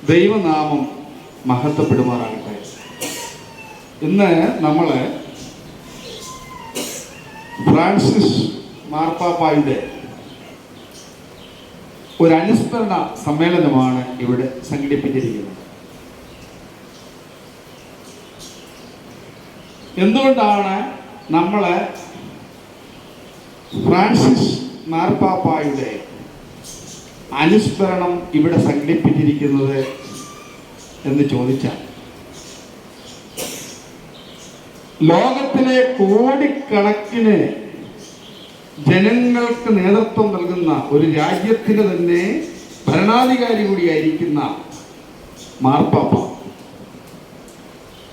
ദൈവനാമം മഹത്വപ്പെടുമാറാകട്ടെ. ഇന്ന് നമ്മൾ ഫ്രാൻസിസ് മാർപ്പാപ്പായുടെ ഒരു അനുസ്മരണ സമ്മേളനമാണ് ഇവിടെ സംഘടിപ്പിച്ചിരിക്കുന്നത്. എന്തുകൊണ്ടാണ് നമ്മൾ ഫ്രാൻസിസ് മാർപ്പാപ്പായുടെ അനുസ്മരണം ഇവിടെ സംഘടിപ്പിച്ചിരിക്കുന്നത് എന്ന് ചോദിച്ചാൽ, ലോകത്തിലെ കോടിക്കണക്കിന് ജനങ്ങൾക്ക് നേതൃത്വം നൽകുന്ന ഒരു രാജ്യത്തിന് തന്നെ ഭരണാധികാരി കൂടിയായിരിക്കുന്ന മാർപ്പാപ്പ,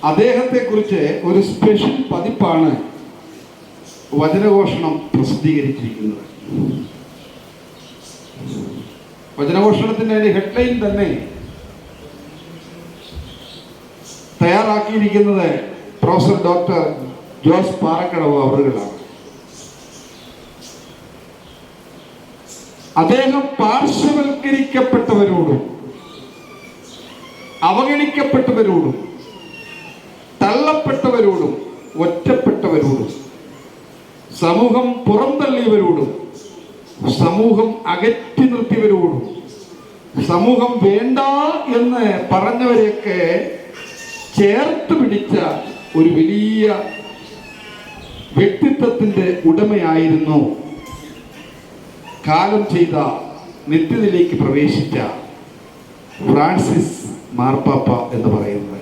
അദ്ദേഹത്തെക്കുറിച്ച് ഒരു സ്പെഷ്യൽ പതിപ്പാണ് വചനഘോഷണം പ്രസിദ്ധീകരിച്ചിരിക്കുന്നത്. വചനഘോഷണത്തിൻ്റെ അതിൻ്റെ ഹെഡ്ലൈൻ തന്നെ തയ്യാറാക്കിയിരിക്കുന്നത് പ്രൊഫസർ ഡോക്ടർ ജോസ് പാറക്കടവ് അവറുകളാണ്. അദ്ദേഹം പാർശ്വവൽക്കരിക്കപ്പെട്ടവരോടും അവഗണിക്കപ്പെട്ടവരോടും തള്ളപ്പെട്ടവരോടും ഒറ്റപ്പെട്ടവരോടും സമൂഹം പുറന്തള്ളിയവരോടും സമൂഹം അകറ്റി നിർത്തിയവരോടും സമൂഹം വേണ്ട എന്ന് പറഞ്ഞവരെയൊക്കെ ചേർത്ത് പിടിച്ച ഒരു വലിയ വ്യക്തിത്വത്തിൻ്റെ ഉടമയായിരുന്നു കാലം ചെയ്ത നിത്യതയിലേക്ക് പ്രവേശിച്ച ഫ്രാൻസിസ് മാർപ്പാപ്പ എന്ന് പറയുന്നത്.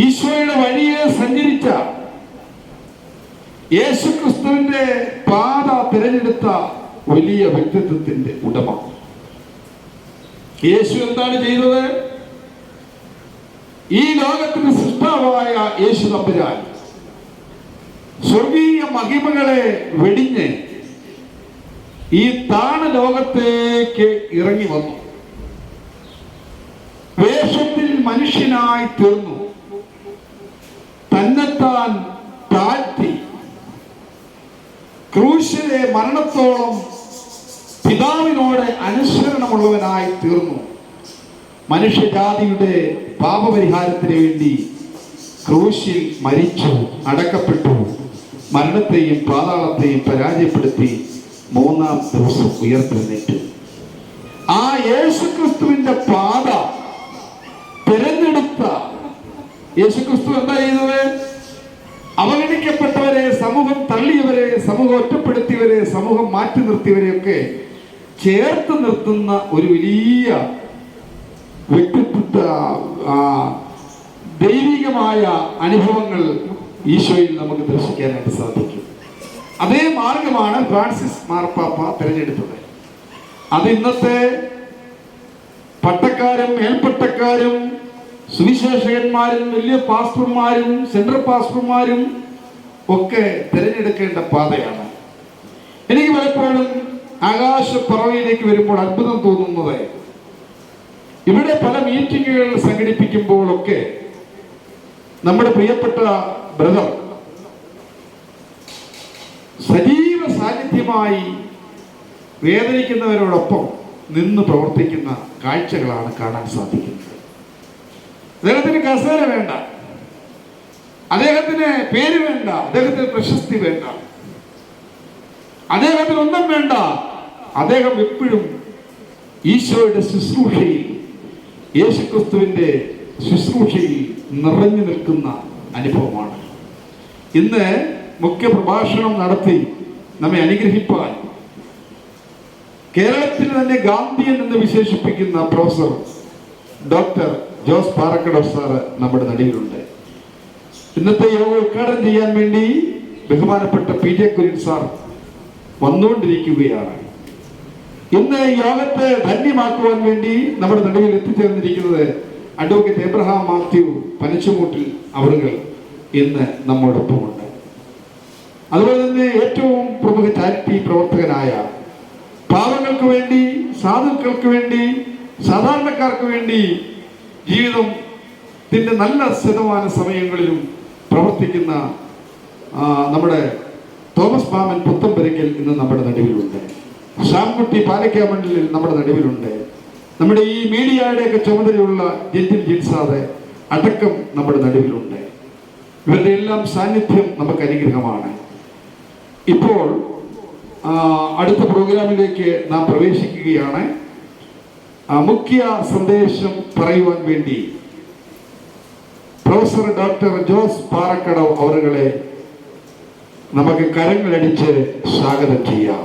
ഈശോയുടെ വഴിയെ സഞ്ചരിച്ച, യേശുക്രിസ്തുവിന്റെ പാത തിരഞ്ഞെടുത്ത വലിയ വ്യക്തിത്വത്തിന്റെ ഉടമ. യേശു എന്താണ് ചെയ്തത്? ഈ ലോകത്തിന് സൃഷ്ടാവായ യേശു തമ്പുരാൻ സ്വർഗീയ മഹിമകളെ വെടിഞ്ഞ് ഈ താണ ലോകത്തേക്ക് ഇറങ്ങി വന്നു. വേഷത്തിൽ മനുഷ്യനായി തീർന്നു. തന്നെത്താൻ താഴ്ത്തി ക്രൂശിലെ മരണത്തോളം പിതാവിനോട് അനുസരണമുള്ളവനായി തീർന്നു. മനുഷ്യജാതിയുടെ പാപപരിഹാരത്തിന് വേണ്ടി ക്രൂശിൽ മരിച്ചു, അടക്കപ്പെട്ടു, മരണത്തെയും പാതാളത്തെയും പരാജയപ്പെടുത്തി മൂന്നാം ദിവസം ഉയർത്തെഴുന്നേറ്റു. ആ യേശുക്രിസ്തുവിന്റെ പാത തിരഞ്ഞെടുത്ത യേശുക്രിസ്തു എന്താ ചെയ്തത്? അവഗണിക്കപ്പെട്ടവരെ, സമൂഹം തള്ളിയവരെ, സമൂഹം ഒറ്റപ്പെടുത്തിയവരെ, സമൂഹം മാറ്റി നിർത്തിയവരെയൊക്കെ ചേർത്ത് നിർത്തുന്ന ഒരു വലിയ വ്യക്തിത്വ ദൈവികമായ അനുഭവങ്ങൾ ഈശോയിൽ നമുക്ക് ദർശിക്കാനായിട്ട് സാധിക്കും. അതേ മാർഗമാണ് ഫ്രാൻസിസ് മാർപ്പാപ്പ തിരഞ്ഞെടുത്തത്. അത് ഇന്നത്തെ പട്ടക്കാരും മേൽപ്പട്ടക്കാരും സുവിശേഷകന്മാരും വലിയ പാസ്റ്റർമാരും സെൻട്രൽ പാസ്റ്റർമാരും ഒക്കെ തിരഞ്ഞെടുക്കേണ്ട പാതയാണ്. എനിക്ക് പലപ്പോഴും ആകാശപ്പറവയിലേക്ക് വരുമ്പോൾ അത്ഭുതം തോന്നുന്നത്, ഇവിടെ പല മീറ്റിങ്ങുകൾ സംഘടിപ്പിക്കുമ്പോഴൊക്കെ നമ്മുടെ പ്രിയപ്പെട്ട ബ്രദർ സജീവ സാന്നിധ്യമായി വേദനിക്കുന്നവരോടൊപ്പം നിന്ന് പ്രവർത്തിക്കുന്ന കാഴ്ചകളാണ് കാണാൻ സാധിക്കുന്നത്. അദ്ദേഹത്തിന് കസേര വേണ്ട, അദ്ദേഹത്തിന് പേര് വേണ്ട, അദ്ദേഹത്തിന് പ്രശസ്തി വേണ്ട, അദ്ദേഹത്തിന് ഒന്നും വേണ്ട. അദ്ദേഹം എപ്പോഴും ഈശോയുടെ ശുശ്രൂഷയിൽ, യേശുക്രിസ്തുവിന്റെ ശുശ്രൂഷയിൽ നിറഞ്ഞു നിൽക്കുന്ന അനുഭവമാണ്. ഇന്ന് മുഖ്യ പ്രഭാഷണം നടത്തി നമ്മെ അനുഗ്രഹിപ്പാൻ കേരളത്തിൽ തന്നെ ഗാന്ധിയൻ എന്ന് വിശേഷിപ്പിക്കുന്ന professor doctor Jose Parakkadavu sir നമ്മുടെ നടുവിലുണ്ട്. ഇന്നത്തെ യോഗം ഉദ്ഘാടനം ചെയ്യാൻ വേണ്ടി ബഹുമാനപ്പെട്ട PJ കുര്യൻ സാർ വന്നുകൊണ്ടിരിക്കുകയാണ്. ഇന്ന് യോഗത്തെ ധന്യമാക്കുവാൻ വേണ്ടി നമ്മുടെ നടുവിൽ എത്തിച്ചേർന്നിരിക്കുന്നത് അഡ്വക്കേറ്റ് എബ്രഹാം മാത്യു പനച്ചുമൂട്ടിൽ അവറുകൾ ഇന്ന് നമ്മോടൊപ്പമുണ്ട്. അതുപോലെ തന്നെ ഏറ്റവും പ്രമുഖ ചാരിറ്റി പ്രവർത്തകനായ, പാവങ്ങൾക്ക് വേണ്ടി, സാധുക്കൾക്ക് വേണ്ടി, സാധാരണക്കാർക്ക് വേണ്ടി ജീവിതത്തിന്റെ നല്ല ശതമാന സമയങ്ങളിലും പ്രവർത്തിക്കുന്ന നമ്മുടെ തോമസ് മാമൻ പുത്തമ്പരയ്ക്കൽ ഇന്ന് നമ്മുടെ നടുവിലുണ്ട്. ശ്യാംകുട്ടി പാലക്കാമണ്ഡലിൽ നമ്മുടെ നടുവിലുണ്ട്. നമ്മുടെ ഈ മീഡിയയുടെയൊക്കെ ചുമതലയുള്ള ജെന്റിൽ ജിൻസാദ് അടക്കം നമ്മുടെ നടുവിലുണ്ട്. ഇവരുടെ എല്ലാം സാന്നിധ്യം നമുക്ക് അനുഗ്രഹമാണ്. ഇപ്പോൾ അടുത്ത പ്രോഗ്രാമിലേക്ക് നാം പ്രവേശിക്കുകയാണ്. മുഖ്യ സന്ദേശം പറയുവാൻ വേണ്ടി പ്രൊഫസർ ഡോക്ടർ ജോസ് പാറക്കടവ് അവരുകളെ നമുക്ക് കരങ്ങളടിച്ച് സ്വാഗതം ചെയ്യാം.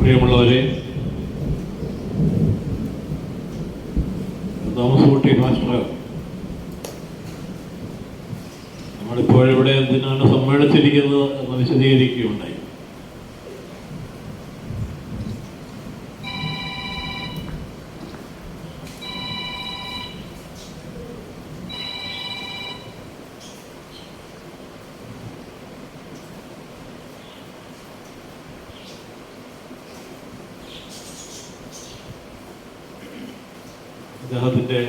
പ്രിയമുള്ളവരെ, തോമസ് കുട്ടി മാസ്റ്റർ നമ്മളിപ്പോഴിവിടെ എന്തിനാണ് സമ്മേളിച്ചിരിക്കുന്നത് എന്ന് വിശദീകരിക്കുകയുണ്ടായി. അദ്ദേഹത്തിൻ്റെ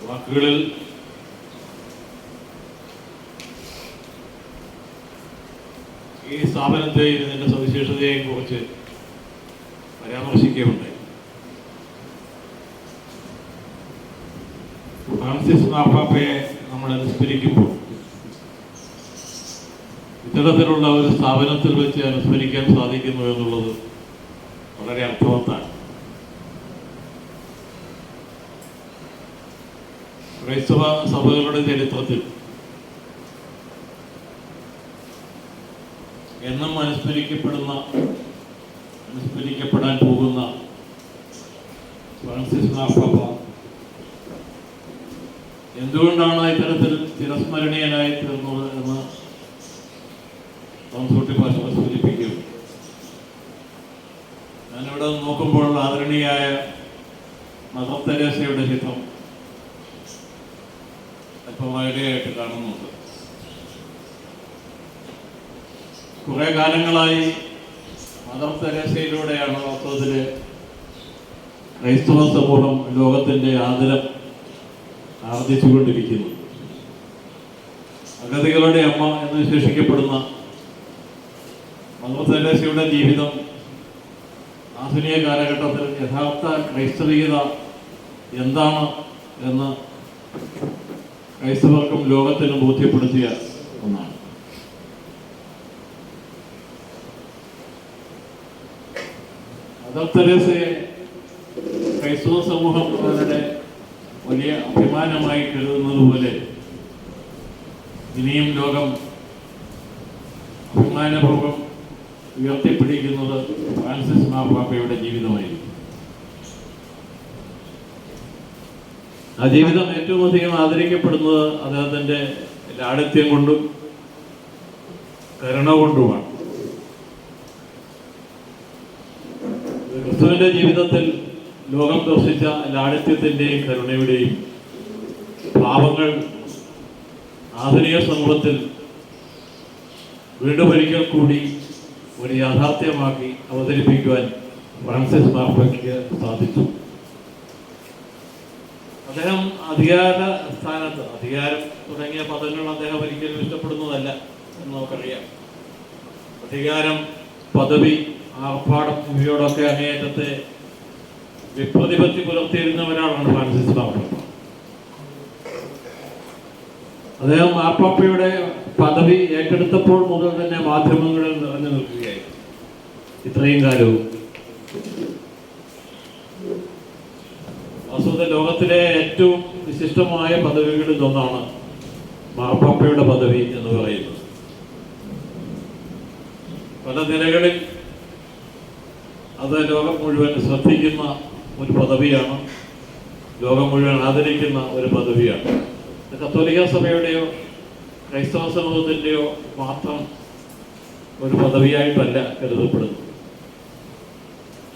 വാക്കുകളിൽ ഈ സ്ഥാപനത്തെയും ഇതിൻ്റെ സവിശേഷതയെയും കുറിച്ച് പരാമർശിക്കുകയുണ്ടായി. ഫ്രാൻസിസ് മാർപ്പാപ്പയെ നമ്മൾ അനുസ്മരിക്കുമ്പോൾ ഇത്തരത്തിലുള്ള ഒരു സ്ഥാപനത്തിൽ വെച്ച് അനുസ്മരിക്കാൻ സാധിക്കുന്നു എന്നുള്ളത് വളരെ അർത്ഥവത്താണ്. ക്രൈസ്തവ സഭകളുടെ ചരിത്രത്തിൽ എന്നും അനുസ്മരിക്കപ്പെടാൻ പോകുന്ന ഫ്രാൻസിസ് മാർപ്പാപ്പ എന്തുകൊണ്ടാണ് ഇത്തരത്തിൽ ചിരസ്മരണീയനായി തീർന്നത് എന്ന് തോമസ് ഭാഷ സൂചിപ്പിക്കും. ഞാനിവിടെ നോക്കുമ്പോൾ ആദരണീയായ മദർ തെരേസയുടെ ചിത്രം അല്പം വൈകിയായിട്ട് കാണുന്നുണ്ട്. കുറെ കാലങ്ങളായി മദർ തെരേസയിലൂടെയാണ് വാസ്തവത്തിൽ ക്രൈസ്തവ സമൂഹം ലോകത്തിൻ്റെ ആദരം ആർജിച്ചുകൊണ്ടിരിക്കുന്നത്. അഗതികളുടെ അമ്മ എന്ന് വിശേഷിക്കപ്പെടുന്ന മദർ തെരേസയുടെ ജീവിതം ആധുനിക കാലഘട്ടത്തിൽ യഥാർത്ഥ ക്രൈസ്തവീയത എന്താണ് എന്ന് ക്രൈസ്തവർക്കും ലോകത്തിനും ബോധ്യപ്പെടുത്തിയ ഒന്നാണ്. മദർ തെരേസയെ ക്രൈസ്തവ സമൂഹം അവരുടെ വലിയ അഭിമാനമായി കരുതുന്നത് പോലെ ഇനിയും ലോകം അഭിമാനപൂർവ്വം ഉയർത്തിപ്പിടിക്കുന്നത് ഫ്രാൻസിസ് മാർപ്പാപ്പയുടെ ജീവിതമായിരിക്കും. ആ ജീവിതം ഏറ്റവും അധികം ആദരിക്കപ്പെടുന്നത് അദ്ദേഹത്തിൻ്റെ ലാളിത്യം കൊണ്ടും കരുണ കൊണ്ടുമാണ്. ക്രിസ്തുവിൻ്റെ ജീവിതത്തിൽ ലോകം ദർശിച്ച ലാളിത്യത്തിൻ്റെയും കരുണയുടെയും ഭാവങ്ങൾ ആധുനിക സമൂഹത്തിൽ വീണ്ടും ഒരിക്കൽ കൂടി ഒരു യാഥാർത്ഥ്യമാക്കി അവതരിപ്പിക്കുവാൻ ഫ്രാൻസിസ് മാർപ്പാപ്പയ്ക്ക് സാധിച്ചു. അദ്ദേഹം അധികാര സ്ഥാനത്ത്, അധികാരം തുടങ്ങിയ പദങ്ങൾ അദ്ദേഹം ഒരിക്കലും ഇഷ്ടപ്പെടുന്നതല്ല എന്ന് നമുക്കറിയാം. അധികാരം, പദവി, ആർഭാടം ഇവയോടൊക്കെ അങ്ങേയറ്റത്തെ വിപ്രതിപത്തി പുലർത്തിയിരുന്ന ഒരാളാണ് ഫ്രാൻസിസ് മാർപ്പാപ്പ. അദ്ദേഹം മാർപ്പാപ്പയുടെ പദവി ഏറ്റെടുത്തപ്പോൾ മുതൽ തന്നെ മാധ്യമങ്ങളിൽ നിറഞ്ഞു നിൽക്കുകയായി. ഇത്രയും കാലവും വാസ്തവത്തിൽ ലോകത്തിലെ ഏറ്റവും വിശിഷ്ടമായ പദവികളിൽ ഒന്നാണ് മാർപ്പാപ്പയുടെ പദവി എന്ന് പറയുന്നത്. പല നിലകളിൽ അത് ലോകം മുഴുവൻ ശ്രദ്ധിക്കുന്ന ഒരു പദവിയാണ്, ലോകം മുഴുവൻ ആദരിക്കുന്ന ഒരു പദവിയാണ്. കത്തോലിക്ക സഭയുടെയോ ക്രൈസ്തവ സമൂഹത്തിൻ്റെയോ മാത്രം ഒരു പദവിയായിട്ടല്ല കരുതപ്പെടുന്നത്.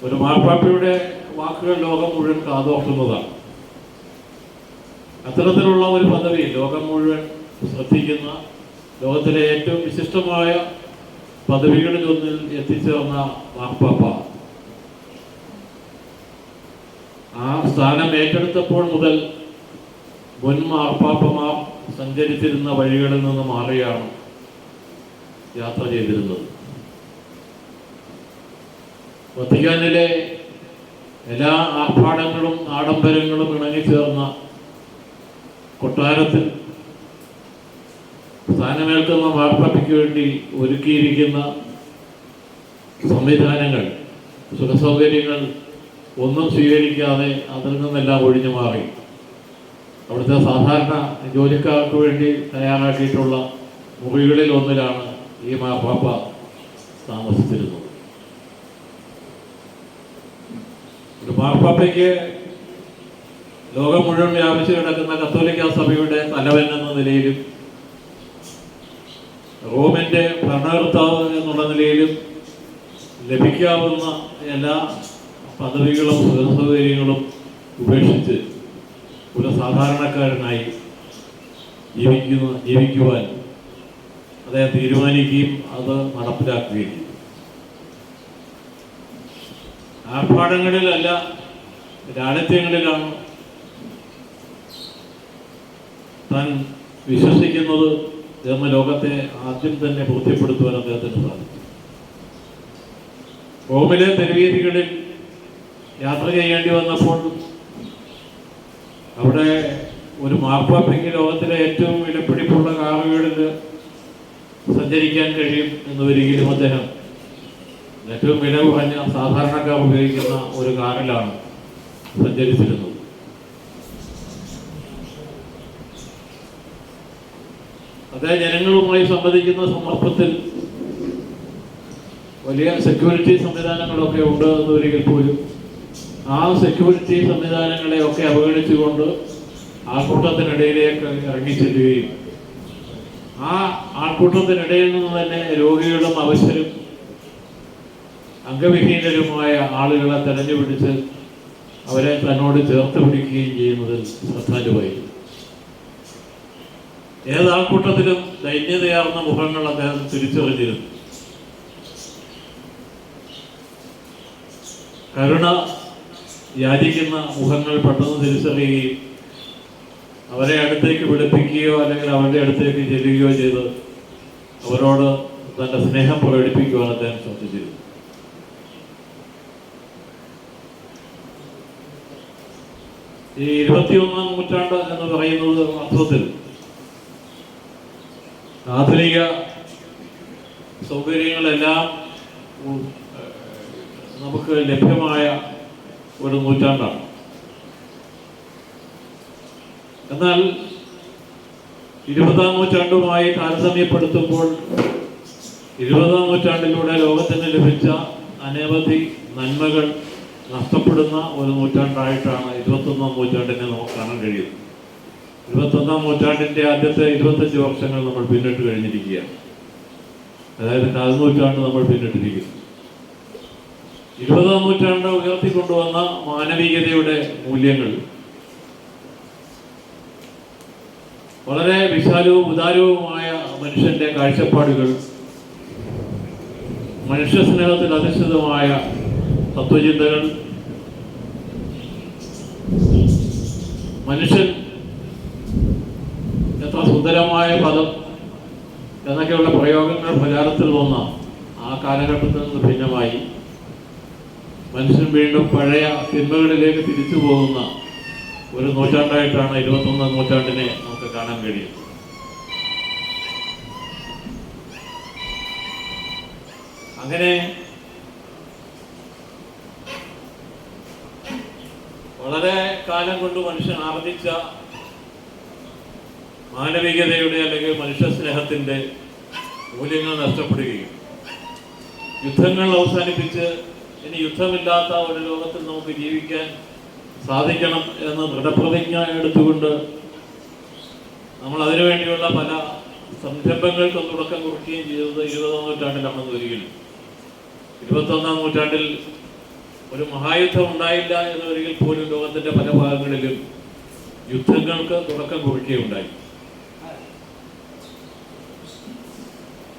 ഒരു മാർപ്പാപ്പയുടെ വാക്കുകൾ ലോകം മുഴുവൻ കാതോർക്കുന്നതാണ്. അത്തരത്തിലുള്ള ഒരു പദവി ലോകം മുഴുവൻ ശ്രദ്ധിക്കുന്ന, ലോകത്തിലെ ഏറ്റവും വിശിഷ്ടമായ പദവികളിൽ ഒന്നിൽ എത്തിച്ചേർന്ന മാർപ്പാപ്പ ആ സ്ഥാനം ഏറ്റെടുത്തപ്പോൾ മുതൽ മുൻ മാർപ്പാപ്പമാർ സഞ്ചരിച്ചിരുന്ന വഴികളിൽ നിന്ന് മാറിയാണ് യാത്ര ചെയ്തിരുന്നത്. വത്തിക്കാനിലെ എല്ലാ ആർഭാടങ്ങളും ആഡംബരങ്ങളും ഇണങ്ങിച്ചേർന്ന കൊട്ടാരത്തിൽ സ്ഥാനമേൽക്കുന്ന മാർപ്പാപ്പയ്ക്ക് വേണ്ടി ഒരുക്കിയിരിക്കുന്ന സംവിധാനങ്ങൾ, സുഖസൗകര്യങ്ങൾ ഒന്നും സ്വീകരിക്കാതെ അതിൽ നിന്നെല്ലാം ഒഴിഞ്ഞു മാറി അവിടുത്തെ സാധാരണ ജോലിക്കാർക്ക് വേണ്ടി തയ്യാറാക്കിയിട്ടുള്ള മുറികളിൽ ഒന്നിലാണ് ഈ മാർപ്പാപ്പ താമസിച്ചിരുന്നത്. ഒരു മാർപ്പാപ്പയ്ക്ക് ലോകം മുഴുവൻ വ്യാപിച്ചു കിടക്കുന്ന കത്തോലിക്ക സഭയുടെ തലവൻ എന്ന നിലയിലും റോമിൻ്റെ ഭരണകർത്താവ് എന്നുള്ള നിലയിലും ലഭിക്കാവുന്ന എല്ലാ പദവികളും സുഖസൗകര്യങ്ങളും ഉപേക്ഷിച്ച് ഒരു സാധാരണക്കാരനായി ജീവിക്കുവാൻ അദ്ദേഹം തീരുമാനിക്കുകയും അത് നടപ്പിലാക്കുകയും ചെയ്തു. ആർഭാടങ്ങളിലല്ല, ലാളിത്യങ്ങളിലാണ് താൻ വിശ്വസിക്കുന്നത് എന്ന ലോകത്തെ ആദ്യം തന്നെ ബോധ്യപ്പെടുത്തുവാൻ അദ്ദേഹത്തിന് സാധിച്ചു. റോമിലെ തെരുവീഥികളിൽ യാത്ര ചെയ്യേണ്ടി വന്നപ്പോൾ അവിടെ ഒരു മാർപ്പാപ്പയ്ക്ക് ലോകത്തിലെ ഏറ്റവും വിലപിടിപ്പുള്ള കാറുകളിൽ സഞ്ചരിക്കാൻ കഴിയും എന്ന് വരികയും അദ്ദേഹം ഏറ്റവും വില കുറഞ്ഞ സാധാരണക്കാർ ഉപയോഗിക്കുന്ന ഒരു കാറിലാണ് സഞ്ചരിച്ചിരുന്നത്. അദ്ദേഹം ജനങ്ങളുമായി സംവദിക്കുന്ന സന്ദർഭത്തിൽ വലിയ സെക്യൂരിറ്റി സംവിധാനങ്ങളൊക്കെ ഉണ്ട് എന്നൊരിക്കൽ പോലും ആ സെക്യൂരിറ്റി സംവിധാനങ്ങളെയൊക്കെ അവഗണിച്ചുകൊണ്ട് ആൾക്കൂട്ടത്തിനിടയിലേക്ക് ഇറങ്ങിച്ചെല്ലുകയും ആ ആൾക്കൂട്ടത്തിനിടയിൽ നിന്ന് തന്നെ രോഗികളും അവശരും അംഗവിഹീനരുമായ ആളുകളെ തെരഞ്ഞുപിടിച്ച് അവരെ തന്നോട് ചേർത്ത് പിടിക്കുകയും ചെയ്യുന്നതിൽ ശ്രദ്ധാലുവായിരുന്നു. ഏതാൾക്കൂട്ടത്തിലും ദൈന്യതയാർന്ന മുഖങ്ങൾ അദ്ദേഹം തിരിച്ചറിഞ്ഞിരുന്നു. കരുണ യാചിക്കുന്ന മുഖങ്ങൾ പെട്ടെന്ന് തിരിച്ചറിയുകയും അവരെ അടുത്തേക്ക് വിളിപ്പിക്കുകയോ അല്ലെങ്കിൽ അവരുടെ അടുത്തേക്ക് ചെല്ലുകയോ ചെയ്ത് അവരോട് തൻ്റെ സ്നേഹം പ്രകടിപ്പിക്കുവാൻ അദ്ദേഹം ശ്രദ്ധിച്ചിരുന്നു. ഈ 21-ാം നൂറ്റാണ്ട് എന്ന് പറയുന്നത് അർത്ഥത്തിൽ ആധുനിക സൗകര്യങ്ങളെല്ലാം നമുക്ക് ലഭ്യമായ ഒരു നൂറ്റാണ്ടാണ്. എന്നാൽ 20-ാം നൂറ്റാണ്ടുമായി താരതമ്യപ്പെടുത്തുമ്പോൾ 20-ാം നൂറ്റാണ്ടിലൂടെ ലോകത്തിന് ലഭിച്ച അനവധി നന്മകൾ നഷ്ടപ്പെടുന്ന ഒരു നൂറ്റാണ്ടായിട്ടാണ് 21-ാം നൂറ്റാണ്ടിനെ നമുക്ക് കാണാൻ കഴിയുന്നത്. 21-ാം നൂറ്റാണ്ടിൻ്റെ ആദ്യത്തെ 25 വർഷങ്ങൾ നമ്മൾ പിന്നിട്ട് കഴിഞ്ഞിരിക്കുകയാണ്. അതായത് കാൽനൂറ്റാണ്ട് നമ്മൾ പിന്നിട്ടിരിക്കുന്നു. 20-ാം നൂറ്റാണ്ട് ഉയർത്തിക്കൊണ്ടുവന്ന മാനവികതയുടെ മൂല്യങ്ങൾ വളരെ വിശാലവും ഉദാരവുമായ മനുഷ്യന്റെ കാഴ്ചപ്പാടുകൾ, മനുഷ്യസ്നേഹത്തിൽ അധിഷ്ഠിതമായ തത്വചിന്തകൾ, മനുഷ്യൻ എത്ര സുന്ദരമായ പദം എന്നൊക്കെയുള്ള പ്രയോഗങ്ങൾ പ്രചാരത്തിൽ വന്ന ആ കാലഘട്ടത്തിൽ നിന്ന് ഭിന്നമായി മനുഷ്യൻ വീണ്ടും പഴയ തിന്മകളിലേക്ക് തിരിച്ചു പോകുന്ന ഒരു നൂറ്റാണ്ടായിട്ടാണ് 21-ാം നൂറ്റാണ്ടിനെ നമുക്ക് കാണാൻ കഴിയുന്നത്. അങ്ങനെ വളരെ കാലം കൊണ്ട് മനുഷ്യൻ ആർജിച്ച മാനവികതയുടെ അല്ലെങ്കിൽ മനുഷ്യ സ്നേഹത്തിൻ്റെ മൂല്യങ്ങൾ നഷ്ടപ്പെടുകയും യുദ്ധങ്ങൾ അവസാനിപ്പിച്ച് ഇനി യുദ്ധമില്ലാത്ത ഒരു ലോകത്തിൽ നമുക്ക് ജീവിക്കാൻ സാധിക്കണം എന്ന് ദൃഢപ്രതിജ്ഞ എടുത്തുകൊണ്ട് നമ്മൾ അതിനുവേണ്ടിയുള്ള പല സംരംഭങ്ങൾക്കും തുടക്കം കുറിക്കുകയും ചെയ്തത് 20-ാം നൂറ്റാണ്ടിലാണെന്ന് വരികയും 21-ാം നൂറ്റാണ്ടിൽ ഒരു മഹായുദ്ധം ഉണ്ടായില്ല എന്ന് വരികിൽ പോലും ലോകത്തിൻ്റെ പല ഭാഗങ്ങളിലും യുദ്ധങ്ങൾക്ക് തുടക്കം കുറിക്കുകയുണ്ടായി.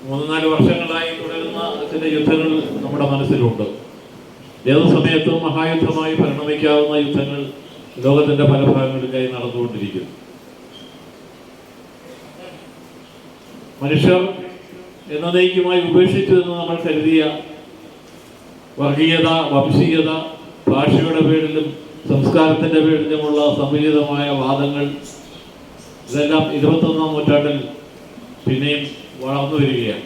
3-4 വർഷങ്ങളായി തുടരുന്ന ചില യുദ്ധങ്ങൾ നമ്മുടെ മനസ്സിലുണ്ട്. ഏത് സമയത്തും മഹായുദ്ധമായി പരിണമിക്കാവുന്ന യുദ്ധങ്ങൾ ലോകത്തിന്റെ പല ഭാഗങ്ങളിലായി നടന്നുകൊണ്ടിരിക്കുന്നു. മനുഷ്യർ എന്നേക്കുമായി ഉപേക്ഷിച്ചു എന്ന് നമ്മൾ കരുതിയ വർഗീയത, വംശീയത, ഭാഷയുടെ പേരിലും സംസ്കാരത്തിന്റെ പേരിലുമുള്ള സമ്മിലിതമായ വാദങ്ങൾ ഇതെല്ലാം 21-ാം നൂറ്റാണ്ടിൽ പിന്നെയും വളർന്നു വരികയാണ്.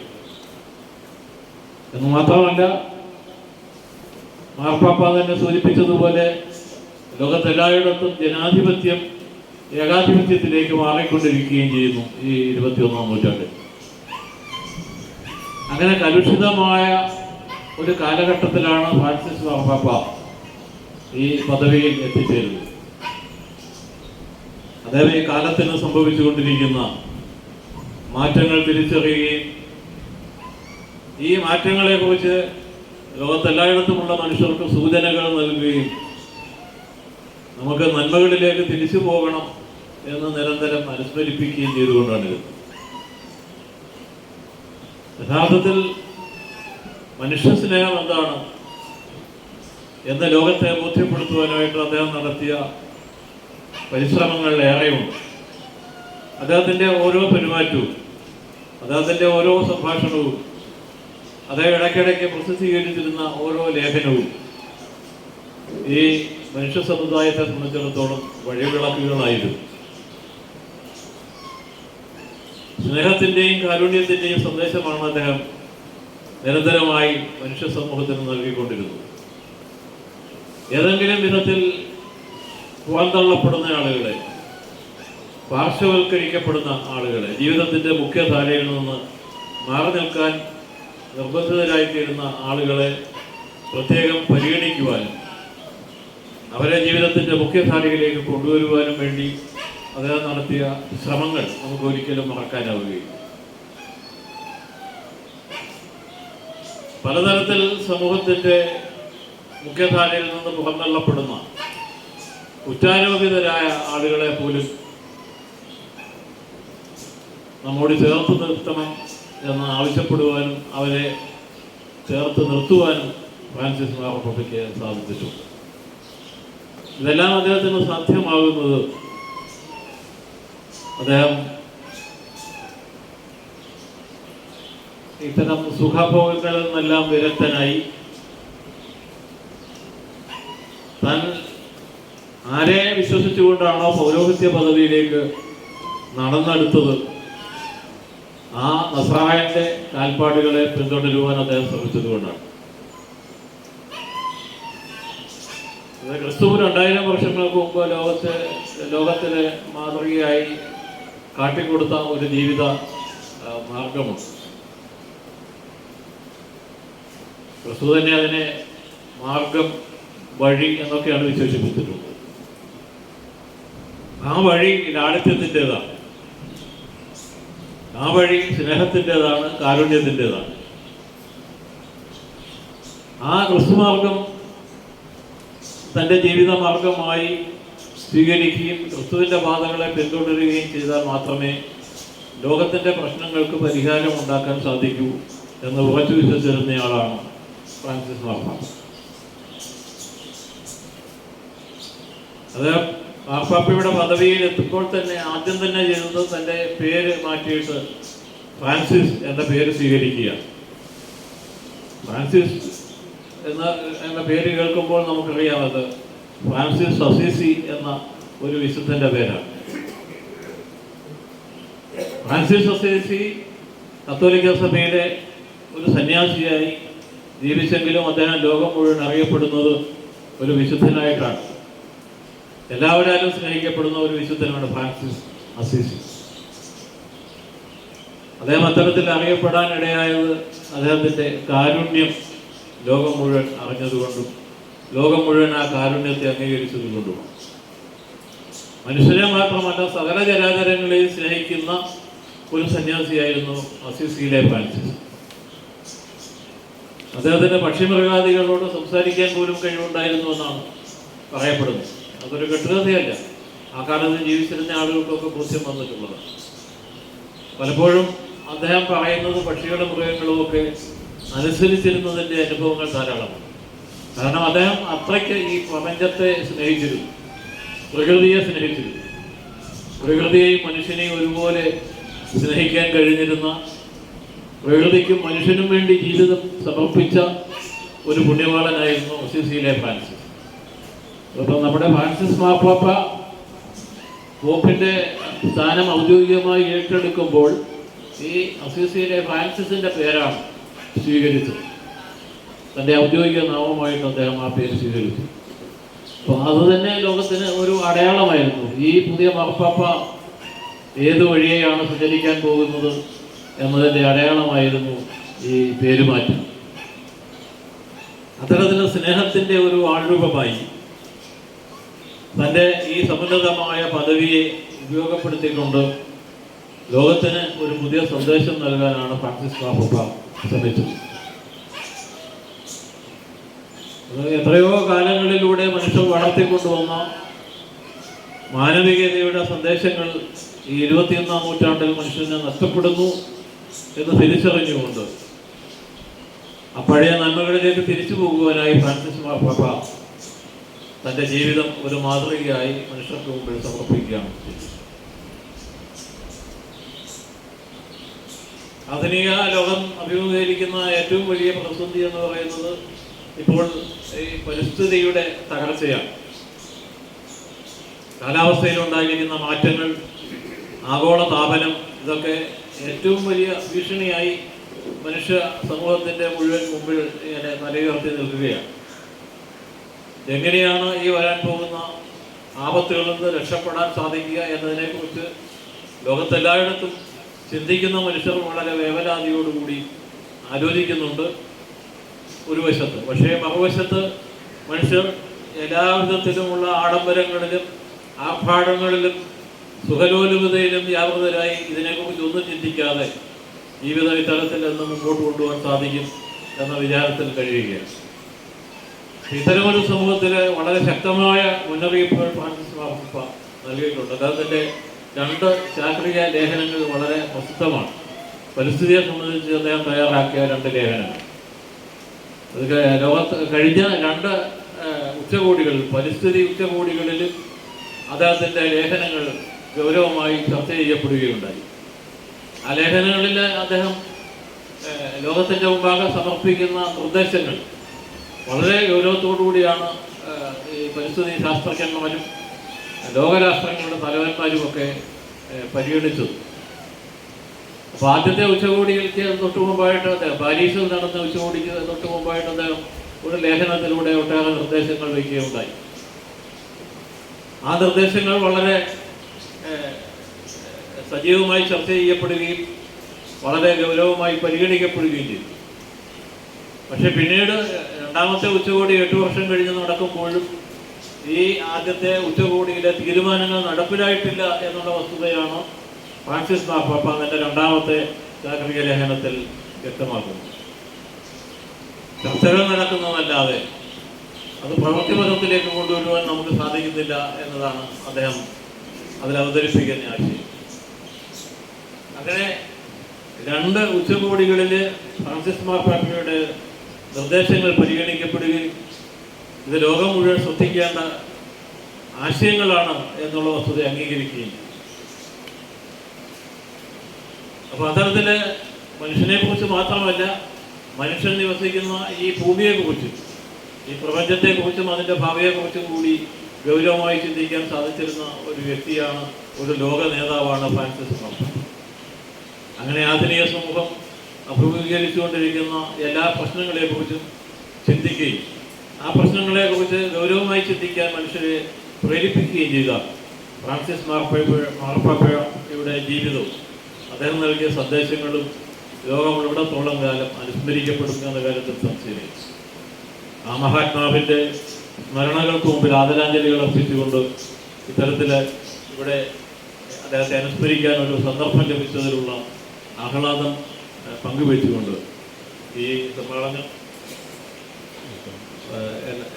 എന്ന് മാത്രമല്ല, മാർപ്പാപ്പ തന്നെ സൂചിപ്പിച്ചതുപോലെ ലോകത്തെല്ലായിടത്തും ജനാധിപത്യം ഏകാധിപത്യത്തിലേക്ക് മാറിക്കൊണ്ടിരിക്കുകയും ചെയ്യുന്നു ഈ 21-ാം നൂറ്റാണ്ടിൽ. അങ്ങനെ കലുഷിതമായ ഒരു കാലഘട്ടത്തിലാണ് ഫ്രാൻസിസ് മാർപ്പാപ്പ ഈ പദവിയിൽ എത്തിച്ചേരുന്നത്. അദ്ദേഹം ഈ കാലത്തിന് സംഭവിച്ചുകൊണ്ടിരിക്കുന്ന മാറ്റങ്ങൾ തിരിച്ചറിയുകയും ഈ മാറ്റങ്ങളെക്കുറിച്ച് ലോകത്തെല്ലായിടത്തുമുള്ള മനുഷ്യർക്ക് സൂചനകൾ നൽകുകയും നമുക്ക് നന്മകളിലേക്ക് തിരിച്ചു പോകണം എന്ന് നിരന്തരം അനുസ്മരിപ്പിക്കുകയും ചെയ്തുകൊണ്ടാണിത്. യഥാർത്ഥത്തിൽ മനുഷ്യസ്നേഹം എന്താണ് എന്ന് ലോകത്തെ ബോധ്യപ്പെടുത്തുവാനായിട്ട് അദ്ദേഹം നടത്തിയ പരിശ്രമങ്ങൾ ഏറെയുണ്ട്. അദ്ദേഹത്തിൻ്റെ ഓരോ പെരുമാറ്റവും, അദ്ദേഹത്തിൻ്റെ ഓരോ സംഭാഷണവും, അദ്ദേഹം ഇടയ്ക്കിടയ്ക്ക് പ്രസിദ്ധീകരിച്ചിരുന്ന ഓരോ ലേഖനവും ഈ മനുഷ്യ സമുദായത്തെ സംബന്ധിച്ചിടത്തോളം വഴിവിളക്കുകളായിരുന്നു. സ്നേഹത്തിൻ്റെയും കാരുണ്യത്തിൻ്റെയും സന്ദേശമാണ് അദ്ദേഹം നിരന്തരമായി മനുഷ്യ സമൂഹത്തിന് നൽകിക്കൊണ്ടിരുന്നത്. ഏതെങ്കിലും വിധത്തിൽ പുറന്തള്ളപ്പെടുന്ന ആളുകളെ, പാർശ്വവൽക്കരിക്കപ്പെടുന്ന ആളുകളെ, ജീവിതത്തിൻ്റെ മുഖ്യധാരയിൽ നിന്ന് മാറി നിൽക്കാൻ നിർബന്ധിതരായിത്തീരുന്ന ആളുകളെ പ്രത്യേകം പരിഗണിക്കുവാനും അവരെ ജീവിതത്തിൻ്റെ മുഖ്യധാരയിലേക്ക് കൊണ്ടുവരുവാനും വേണ്ടി അദ്ദേഹം നടത്തിയ ശ്രമങ്ങൾ നമുക്ക് ഒരിക്കലും മറക്കാനാവുകയില്ല. പലതരത്തിൽ സമൂഹത്തിൻ്റെ മുഖ്യധാരയിൽ നിന്ന് പുറന്തള്ളപ്പെടുന്ന കുറ്റാരോപിതരായ ആളുകളെ പോലും നമ്മോട് ചേർത്ത് നിർത്തണം എന്ന് ആവശ്യപ്പെടുവാനും അവരെ ചേർത്ത് നിർത്തുവാനും ഫ്രാൻസിസ് മാർപ്പാപ്പയ്ക്ക് സാധിച്ചിട്ടുണ്ട്. ഇതെല്ലാം അദ്ദേഹത്തിന് സാധ്യമാകുന്നത് അദ്ദേഹം ഇത്തരം സുഖഭോഗങ്ങളിൽ നിന്നെല്ലാം വിരക്തനായി താൻ ആരെ വിശ്വസിച്ചുകൊണ്ടാണോ പൗരോഹിത്യ പദവിയിലേക്ക് നടന്നെടുത്തത് ആ നസ്രായന്റെ കാൽപ്പാടുകളെ പിന്തുടരുവാൻ അദ്ദേഹം ശ്രമിച്ചതുകൊണ്ടാണ്. ക്രിസ്തു 2000 വർഷങ്ങൾക്ക് മുമ്പ് ലോകത്തിലെ മാതൃകയായി കാട്ടിക്കൊടുത്ത ഒരു ജീവിത മാർഗമുണ്ട്. ക്രിസ്തു തന്നെ അതിനെ മാർഗം, വഴി എന്നൊക്കെയാണ് വിശേഷിപ്പിച്ചിട്ടുള്ളത്. ആ വഴി ലാളിത്യത്തിൻ്റെതാണ്, ആ വഴി സ്നേഹത്തിൻ്റെതാണ്, കാരുണ്യത്തിൻ്റെതാണ്. ആ ക്രിസ്തുമാർഗം തൻ്റെ ജീവിത മാർഗമായി സ്വീകരിക്കുകയും ക്രിസ്തുവിൻ്റെ പാതകളെ പിന്തുടരുകയും ചെയ്താൽ മാത്രമേ ലോകത്തിൻ്റെ പ്രശ്നങ്ങൾക്ക് പരിഹാരം ഉണ്ടാക്കാൻ സാധിക്കൂ എന്ന് ഉറച്ചു വിശ്വസിച്ചിരുന്നയാളാണ് ഫ്രാൻസിസ് മാർപ്പാപ്പ. അദ്ദേഹം മാർപ്പാപ്പയുടെ പദവിയിൽ എത്തുമ്പോൾ തന്നെ ആദ്യം തന്നെ ചെയ്തത് തൻ്റെ പേര് മാറ്റിയിട്ട് ഫ്രാൻസിസ് എന്ന പേര് സ്വീകരിക്കുക. ഫ്രാൻസിസ് എന്ന പേര് കേൾക്കുമ്പോൾ നമുക്കറിയാമത് ഫ്രാൻസിസ് അസീസി എന്ന ഒരു വിശുദ്ധന്റെ പേരാണ്. ഫ്രാൻസിസ് അസീസി കത്തോലിക്ക സഭയിലെ ഒരു സന്യാസിയായി ജീവിച്ചെങ്കിലും അദ്ദേഹം ലോകം മുഴുവൻ അറിയപ്പെടുന്നത് ഒരു വിശുദ്ധനായിട്ടാണ്. എല്ലാവരാലും സ്നേഹിക്കപ്പെടുന്ന ഒരു വിശുദ്ധനാണ് ഫ്രാൻസിസ് അസീസി. അദ്ദേഹം അത്തരത്തിൽ അറിയപ്പെടാൻ ഇടയായത് അദ്ദേഹത്തിൻ്റെ കാരുണ്യം ലോകം മുഴുവൻ അറിഞ്ഞതുകൊണ്ടും ലോകം മുഴുവൻ ആ കാരുണ്യത്തെ അംഗീകരിച്ചതുകൊണ്ടുമാണ്. മനുഷ്യരെ മാത്രമല്ല സകല ചരാചരങ്ങളെയും സ്നേഹിക്കുന്ന ഒരു സന്യാസിയായിരുന്നു അസീസിയിലെ ഫ്രാൻസിസ്. അദ്ദേഹത്തിന് പക്ഷിമൃഗാദികളോട് സംസാരിക്കാൻ പോലും കഴിവുണ്ടായിരുന്നു എന്നാണ് പറയപ്പെടുന്നത്. അതൊരു കെട്ടുകഥയല്ല, ആ കാലത്ത് ജീവിച്ചിരുന്ന ആളുകൾക്കൊക്കെ ബോധ്യം വന്നിട്ടുള്ളത്. പലപ്പോഴും അദ്ദേഹം പറയുന്നത് പക്ഷികളും മൃഗങ്ങളും ഒക്കെ അനുസരിച്ചിരുന്നതിൻ്റെ അനുഭവങ്ങൾ ധാരാളമാണ്. കാരണം അദ്ദേഹം അത്രയ്ക്ക് ഈ പ്രപഞ്ചത്തെ സ്നേഹിച്ചിരുന്നു, പ്രകൃതിയെ സ്നേഹിച്ചിരുന്നു. പ്രകൃതിയെയും മനുഷ്യനെയും ഒരുപോലെ സ്നേഹിക്കാൻ കഴിഞ്ഞിരുന്ന, പ്രകൃതിക്കും മനുഷ്യനും വേണ്ടി ജീവിതം സമർപ്പിച്ച ഒരു പുണ്യവാളനായിരുന്നു അസീസിയിലെ ഫ്രാൻസിസ്. അപ്പം നമ്മുടെ ഫ്രാൻസിസ് മാർപ്പാപ്പ പോപ്പിൻ്റെ സ്ഥാനം ഔദ്യോഗികമായി ഏറ്റെടുക്കുമ്പോൾ ഈ അസീസിയിലെ ഫ്രാൻസിസിൻ്റെ പേരാണ് സ്വീകരിച്ചത്. തൻ്റെ ഔദ്യോഗിക നാമമായിട്ട് അദ്ദേഹം ആ പേര് സ്വീകരിച്ചു. അപ്പോൾ അത് തന്നെ ലോകത്തിന് ഒരു അടയാളമായിരുന്നു. ഈ പുതിയ മാർപ്പാപ്പ ഏത് വഴിയെയാണ് സഞ്ചരിക്കാൻ പോകുന്നത് എന്നതിൻ്റെ അടയാളമായിരുന്നു ഈ പേരുമാറ്റം. അത്തരത്തിൽ സ്നേഹത്തിൻ്റെ ഒരു ആൾരൂപമായി തൻ്റെ ഈ സമുന്നതമായ പദവിയെ ഉപയോഗപ്പെടുത്തിക്കൊണ്ട് ലോകത്തിന് ഒരു പുതിയ സന്ദേശം നൽകാനാണ് ഫ്രാൻസിസ് മാർപ്പാപ്പ ശ്രമിച്ചത്. എത്രയോ കാലങ്ങളിലൂടെ മനുഷ്യർ വളർത്തിക്കൊണ്ടുവന്ന മാനവികതയുടെ സന്ദേശങ്ങൾ ഈ 21-ാം നൂറ്റാണ്ടിൽ മനുഷ്യന് നഷ്ടപ്പെടുന്നു എന്ന് തിരിച്ചറിഞ്ഞുകൊണ്ട് ആ പഴയ നന്മകളിലേക്ക് തിരിച്ചു പോകുവാനായി ഫ്രാൻസിസ് മാർപ്പാപ്പ തൻ്റെ ജീവിതം ഒരു മാതൃകയായി മനുഷ്യർക്ക് മുമ്പിൽ സമർപ്പിക്കുകയാണ്. ആധുനിക ലോകം അഭിമുഖീകരിക്കുന്ന ഏറ്റവും വലിയ പ്രതിസന്ധി എന്ന് പറയുന്നത് ഇപ്പോൾ ഈ പരിസ്ഥിതിയുടെ തകർച്ചയാണ്. കാലാവസ്ഥയിലുണ്ടായിരിക്കുന്ന മാറ്റങ്ങൾ, ആഗോള താപനം, ഇതൊക്കെ ഏറ്റവും വലിയ ഭീഷണിയായി മനുഷ്യ സമൂഹത്തിൻ്റെ മുഴുവൻ മുമ്പിൽ ഇങ്ങനെ നിലയുയർത്തി നിൽക്കുകയാണ്. എങ്ങനെയാണ് ഈ വരാൻ പോകുന്ന ആപത്തുകളിൽ നിന്ന് രക്ഷപ്പെടാൻ സാധിക്കുക എന്നതിനെക്കുറിച്ച് ലോകത്തെല്ലായിടത്തും ചിന്തിക്കുന്ന മനുഷ്യർ വളരെ വേവലാതിയോടുകൂടി ആലോചിക്കുന്നുണ്ട് ഒരു വശത്ത്. പക്ഷേ മറുവശത്ത് മനുഷ്യർ എല്ലാവിധത്തിലുമുള്ള ആഡംബരങ്ങളിലും ആർഭാടങ്ങളിലും സുഖലോലുപതയിലും വ്യാപൃതരായി ഇതിനെക്കുറിച്ച് ഒന്നും ചിന്തിക്കാതെ ജീവിതം ഇത്തരത്തിൽ എന്ന് മുമ്പോട്ട് കൊണ്ടുപോകാൻ സാധിക്കും എന്ന വിചാരത്തിൽ കഴിയുകയാണ്. ഇത്തരമൊരു സമൂഹത്തിൽ വളരെ ശക്തമായ മുന്നറിയിപ്പുകൾ ഫ്രാൻസിസ് മാർപ്പാപ്പ നൽകിയിട്ടുണ്ട്. അദ്ദേഹത്തിൻ്റെ 2 ചാക്രിക ലേഖനങ്ങൾ വളരെ പ്രസിദ്ധമാണ്. പരിസ്ഥിതിയെ സംബന്ധിച്ച് അദ്ദേഹം തയ്യാറാക്കിയ 2 ലേഖനങ്ങൾ. അത് ലോകത്ത് കഴിഞ്ഞ 2 ഉച്ചകോടികളിൽ, പരിസ്ഥിതി ഉച്ചകോടികളിൽ അദ്ദേഹത്തിൻ്റെ ലേഖനങ്ങൾ ഗൗരവമായി ചർച്ച ചെയ്യപ്പെടുകയുണ്ടായി. ആ ലേഖനങ്ങളിൽ അദ്ദേഹം ലോകത്തിൻ്റെ മുമ്പാകെ സമർപ്പിക്കുന്ന നിർദ്ദേശങ്ങൾ വളരെ ഗൗരവത്തോടു കൂടിയാണ് ഈ പരിസ്ഥിതി ശാസ്ത്രജ്ഞന്മാരും ലോകരാഷ്ട്രങ്ങളുടെ തലവന്മാരുമൊക്കെ പരിഗണിച്ചത്. അപ്പോൾ ആദ്യത്തെ ഉച്ചകോടിക്ക് തൊട്ട് മുമ്പായിട്ട് പാരീസിൽ നടന്ന ഉച്ചകോടിക്ക് തൊട്ട് മുമ്പായിട്ട് അദ്ദേഹം ഒരു ലേഖനത്തിലൂടെ ഒട്ടേറെ നിർദ്ദേശങ്ങൾ വയ്ക്കുകയുണ്ടായി. ആ നിർദ്ദേശങ്ങൾ വളരെ സജീവമായി ചർച്ച ചെയ്യപ്പെടുകയും വളരെ ഗൗരവമായി പരിഗണിക്കപ്പെടുകയും ചെയ്തു. പക്ഷെ പിന്നീട് 2ാമത്തെ ഉച്ചകോടി 8 വർഷം കഴിഞ്ഞ് നടക്കുമ്പോഴും ഈ ആദ്യത്തെ ഉച്ചകോടിയിലെ തീരുമാനങ്ങൾ നടപ്പിലായിട്ടില്ല എന്നുള്ള വസ്തുതയാണ് ഫ്രാൻസിസ് മാർപ്പാപ്പ തൻ്റെ 2ാമത്തെ ചാക്രിക ലേഖനത്തിൽ വ്യക്തമാക്കുന്നത്. ചർച്ചകൾ നടക്കുന്നതല്ലാതെ അത് പ്രവൃത്തിപഥത്തിലേക്ക് കൊണ്ടുവരുവാൻ നമുക്ക് സാധിക്കുന്നില്ല എന്നതാണ് അദ്ദേഹം അതിൽ അവതരിപ്പിക്കുന്ന ആശയം. അങ്ങനെ 2 ഉച്ചകോടികളിൽ ഫ്രാൻസിസ് മാർപ്പാപ്പയുടെ നിർദ്ദേശങ്ങൾ പരിഗണിക്കപ്പെടുകയും ഇത് ലോകം മുഴുവൻ ശ്രദ്ധിക്കേണ്ട ആശയങ്ങളാണ് എന്നുള്ള വസ്തുത അംഗീകരിക്കുകയും. അപ്പോൾ അത്തരത്തിൽ മനുഷ്യനെക്കുറിച്ച് മാത്രമല്ല, മനുഷ്യൻ നിവസിക്കുന്ന ഈ ഭൂമിയെക്കുറിച്ചും ഈ പ്രപഞ്ചത്തെക്കുറിച്ചും അതിൻ്റെ ഭാവിയെക്കുറിച്ചും കൂടി ഗൗരവമായി ചിന്തിക്കാൻ സാധിച്ചിരുന്ന ഒരു വ്യക്തിയാണ്, ഒരു ലോക നേതാവാണ് ഫ്രാൻസിസ് മാർപ്പാപ്പ. അങ്ങനെ ആധുനിക സമൂഹം അഭിമുഖീകരിച്ചുകൊണ്ടിരിക്കുന്ന എല്ലാ പ്രശ്നങ്ങളെക്കുറിച്ചും ചിന്തിക്കുകയും ആ പ്രശ്നങ്ങളെക്കുറിച്ച് ഗൗരവമായി ചിന്തിക്കാൻ മനുഷ്യരെ പ്രേരിപ്പിക്കുകയും ചെയ്ത ഫ്രാൻസിസ് മാർപ്പാപ്പയുടെ ജീവിതവും അദ്ദേഹം നൽകിയ സന്ദേശങ്ങളും ലോകം എവിടത്തോളം കാലം അനുസ്മരിക്കപ്പെടും എന്ന കാര്യത്തിൽ സംശയമില്ല. ആ മഹാത്മാവിൻ്റെ സ്മരണകൾക്ക് മുമ്പിൽ ആദരാഞ്ജലികൾ അർപ്പിച്ചുകൊണ്ട് ഇത്തരത്തിൽ ഇവിടെ അദ്ദേഹത്തെ അനുസ്മരിക്കാൻ ഒരു സന്ദർഭം ലഭിച്ചതിലുള്ള ആഹ്ലാദം പങ്കുവെച്ചുകൊണ്ട് ഈ സമ്മേളനം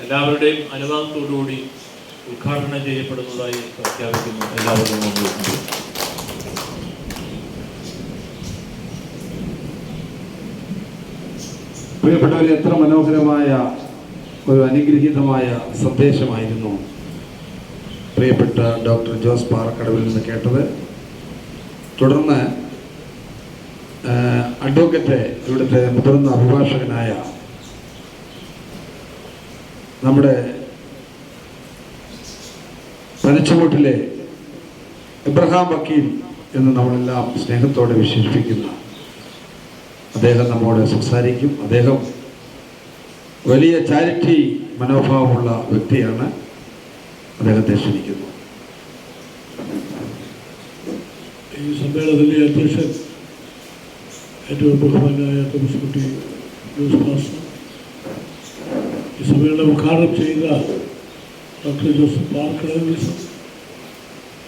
എല്ലാവരുടെയും അനുവാദത്തോടുകൂടി ഉദ്ഘാടനം ചെയ്യപ്പെടുന്നതായി പ്രഖ്യാപിക്കുന്നു. എല്ലാവർക്കും നന്ദി. പ്രിയപ്പെട്ടവരെ, എത്ര മനോഹരമായ ഒരു അനുഗ്രഹീതമായ സന്ദേശമായിരുന്നു പ്രിയപ്പെട്ട ഡോക്ടർ ജോസ് പാറക്കടവിൽ നിന്ന് കേട്ടത്. തുടർന്ന് അഡ്വക്കറ്റ്, ഇവിടുത്തെ മുതിർന്ന അഭിഭാഷകനായ നമ്മുടെ പനച്ചമൂട്ടിലെ ഇബ്രഹാം വക്കീൽ എന്ന് നമ്മളെല്ലാം സ്നേഹത്തോടെ വിശേഷിപ്പിക്കുന്ന അദ്ദേഹം നമ്മോട് സംസാരിക്കും. അദ്ദേഹം വലിയ ചാരിറ്റി മനോഭാവമുള്ള വ്യക്തിയാണ്. അദ്ദേഹത്തെ ക്ഷണിക്കുന്നു. ഈ സമ്മേളനത്തിലെ അധ്യക്ഷൻ ഏറ്റവും ബഹുമാനായ തോമസ് കുട്ടി ജോസ് പാസ്റ്റർ, ഈ സമ്മേളനം ഉദ്ഘാടനം ചെയ്ത doctor Jose Parakkadavil,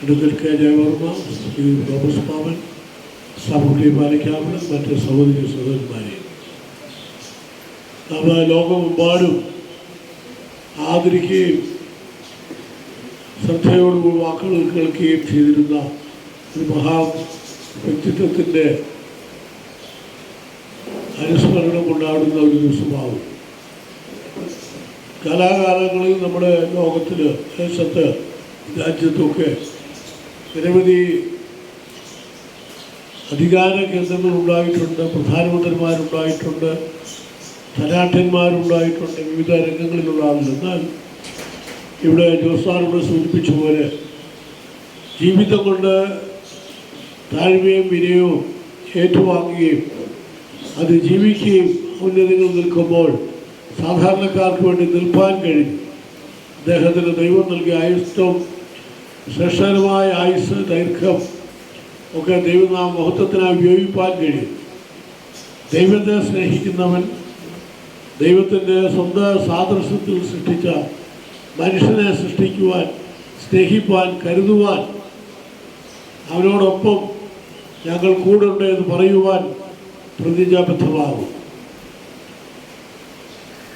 advocate K Jayavarma, Shri Thomas Mammen, Samutty പാലിക്കാവിള, മറ്റ് സഹോദരി സഹോദരന്മാരെ, നാം ലോകമെമ്പാടും ആദരിക്കുകയും ശ്രദ്ധയോടുകൂടി വാക്കുകൾ കേൾക്കുകയും ചെയ്തിരുന്ന ഒരു മഹാ വ്യക്തിത്വത്തിൻ്റെ അനുസ്മരണം കൊണ്ടാടുന്ന ഒരു ദിവസമാവും. കാലാകാലങ്ങളിൽ നമ്മുടെ ലോകത്തിൽ, ദേശത്ത്, രാജ്യത്തൊക്കെ നിരവധി അധികാര കേന്ദ്രങ്ങൾ ഉണ്ടായിട്ടുണ്ട്, പ്രധാനമന്ത്രിമാരുണ്ടായിട്ടുണ്ട്, ധനാഢ്യന്മാരുണ്ടായിട്ടുണ്ട്, വിവിധ രംഗങ്ങളിലുള്ള ആളുകൾ. എന്നാൽ ഇവിടെ ജോസാറിവിടെ സൂചിപ്പിച്ച പോലെ ജീവിതം കൊണ്ട് താഴ്മയും വിനയവും ഏറ്റുവാങ്ങുകയും അത് ജീവിക്കുകയും ഉന്നതങ്ങൾ നിൽക്കുമ്പോൾ സാധാരണക്കാർക്ക് വേണ്ടി നിൽപ്പാൻ കഴിഞ്ഞു. അദ്ദേഹത്തിന് ദൈവം നൽകിയ ആയുസ്സും ശ്രേഷ്ഠമായ ആയുസ്, ദൈർഘ്യം ഒക്കെ ദൈവനാമ മഹത്വത്തിനായി ഉപയോഗിപ്പാൻ കഴിയും. ദൈവത്തെ സ്നേഹിക്കുന്നവൻ, ദൈവത്തിൻ്റെ സ്വന്തം സാദൃശ്യത്തിൽ സൃഷ്ടിച്ച മനുഷ്യനെ സൃഷ്ടിക്കുവാൻ, സ്നേഹിപ്പാൻ, കരുതുവാൻ, അവനോടൊപ്പം ഞങ്ങൾ കൂടുണ്ട് എന്ന് പറയുവാൻ പ്രതിജ്ഞാബദ്ധമാകും.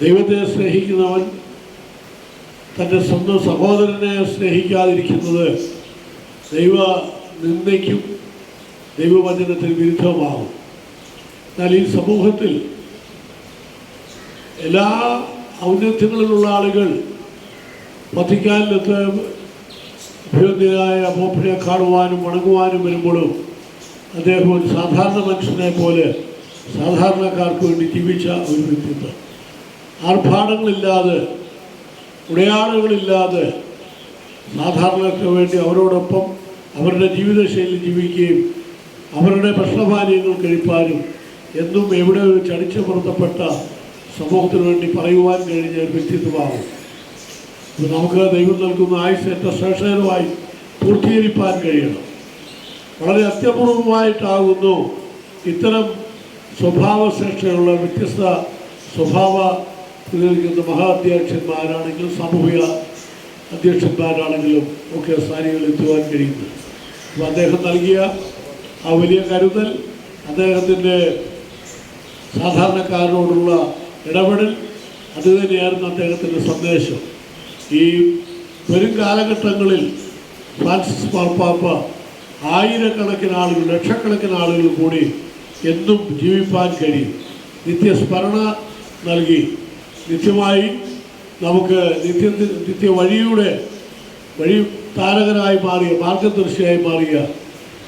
ദൈവത്തെ സ്നേഹിക്കുന്നവൻ തൻ്റെ സ്വന്തം സഹോദരനെ സ്നേഹിക്കാതിരിക്കുന്നത് ദൈവ നിന്ദയ്ക്കും ദൈവവചനത്തിന് വിരുദ്ധമാകും. എന്നാൽ ഈ സമൂഹത്തിൽ എല്ലാ ഔന്നത്യങ്ങളിലുള്ള ആളുകൾ വത്തിക്കാനിലെത്ത് അഭ്യുദയനായ പോപ്പിനെ കാണുവാനും വണങ്ങുവാനും വരുമ്പോഴും അദ്ദേഹം ഒരു സാധാരണ മനുഷ്യനെ പോലെ സാധാരണക്കാർക്ക് വേണ്ടി ജീവിച്ച ഒരു വ്യക്തിത്വം. ആർഭാടങ്ങളില്ലാതെ, ഉടയാളുകളില്ലാതെ സാധാരണക്കാർക്ക് വേണ്ടി അവരോടൊപ്പം അവരുടെ ജീവിതശൈലി ജീവിക്കുകയും അവരുടെ ഭക്ഷണപാനീയങ്ങൾ കഴിപ്പാനും എന്നും എവിടെ ചടിച്ചമർത്തപ്പെട്ട സമൂഹത്തിന് വേണ്ടി പറയുവാൻ കഴിഞ്ഞ ഒരു വ്യക്തിത്വമാകും. അപ്പോൾ നമുക്ക് ദൈവം നൽകുന്ന ആയുസ് ഏറ്റവും ശ്രേഷ്ഠകരമായി പൂർത്തീകരിപ്പാൻ കഴിയണം. വളരെ അത്യപൂർവമായിട്ടാകുന്നു ഇത്തരം സ്വഭാവശ്രേഷ്ഠയുള്ള വ്യത്യസ്ത സ്വഭാവ നിൽക്കുന്ന മഹാ അധ്യക്ഷന്മാരാണെങ്കിലും സാമൂഹിക അധ്യക്ഷന്മാരാണെങ്കിലും ഒക്കെ സ്ഥാനികളിൽ എത്തുവാൻ കഴിയുന്നത്. അപ്പോൾ അദ്ദേഹം നൽകിയ ആ വലിയ കരുതൽ, അദ്ദേഹത്തിൻ്റെ സാധാരണക്കാരോടുള്ള ഇടപെടൽ, അതുതന്നെയായിരുന്നു അദ്ദേഹത്തിൻ്റെ സന്ദേശം. ഈ വരും കാലഘട്ടങ്ങളിൽ ഫ്രാൻസിസ് മാർപ്പാപ്പ ആയിരക്കണക്കിന് ആളുകൾ, ലക്ഷക്കണക്കിന് ആളുകൾ കൂടി എന്നും ജീവിപ്പാൻ കഴിയും. നിത്യസ്മരണ നൽകി നിത്യമായി നമുക്ക് നിത്യ വഴിയുടെ വഴി താരകനായി മാറിയ, മാർഗദർശിയായി മാറിയ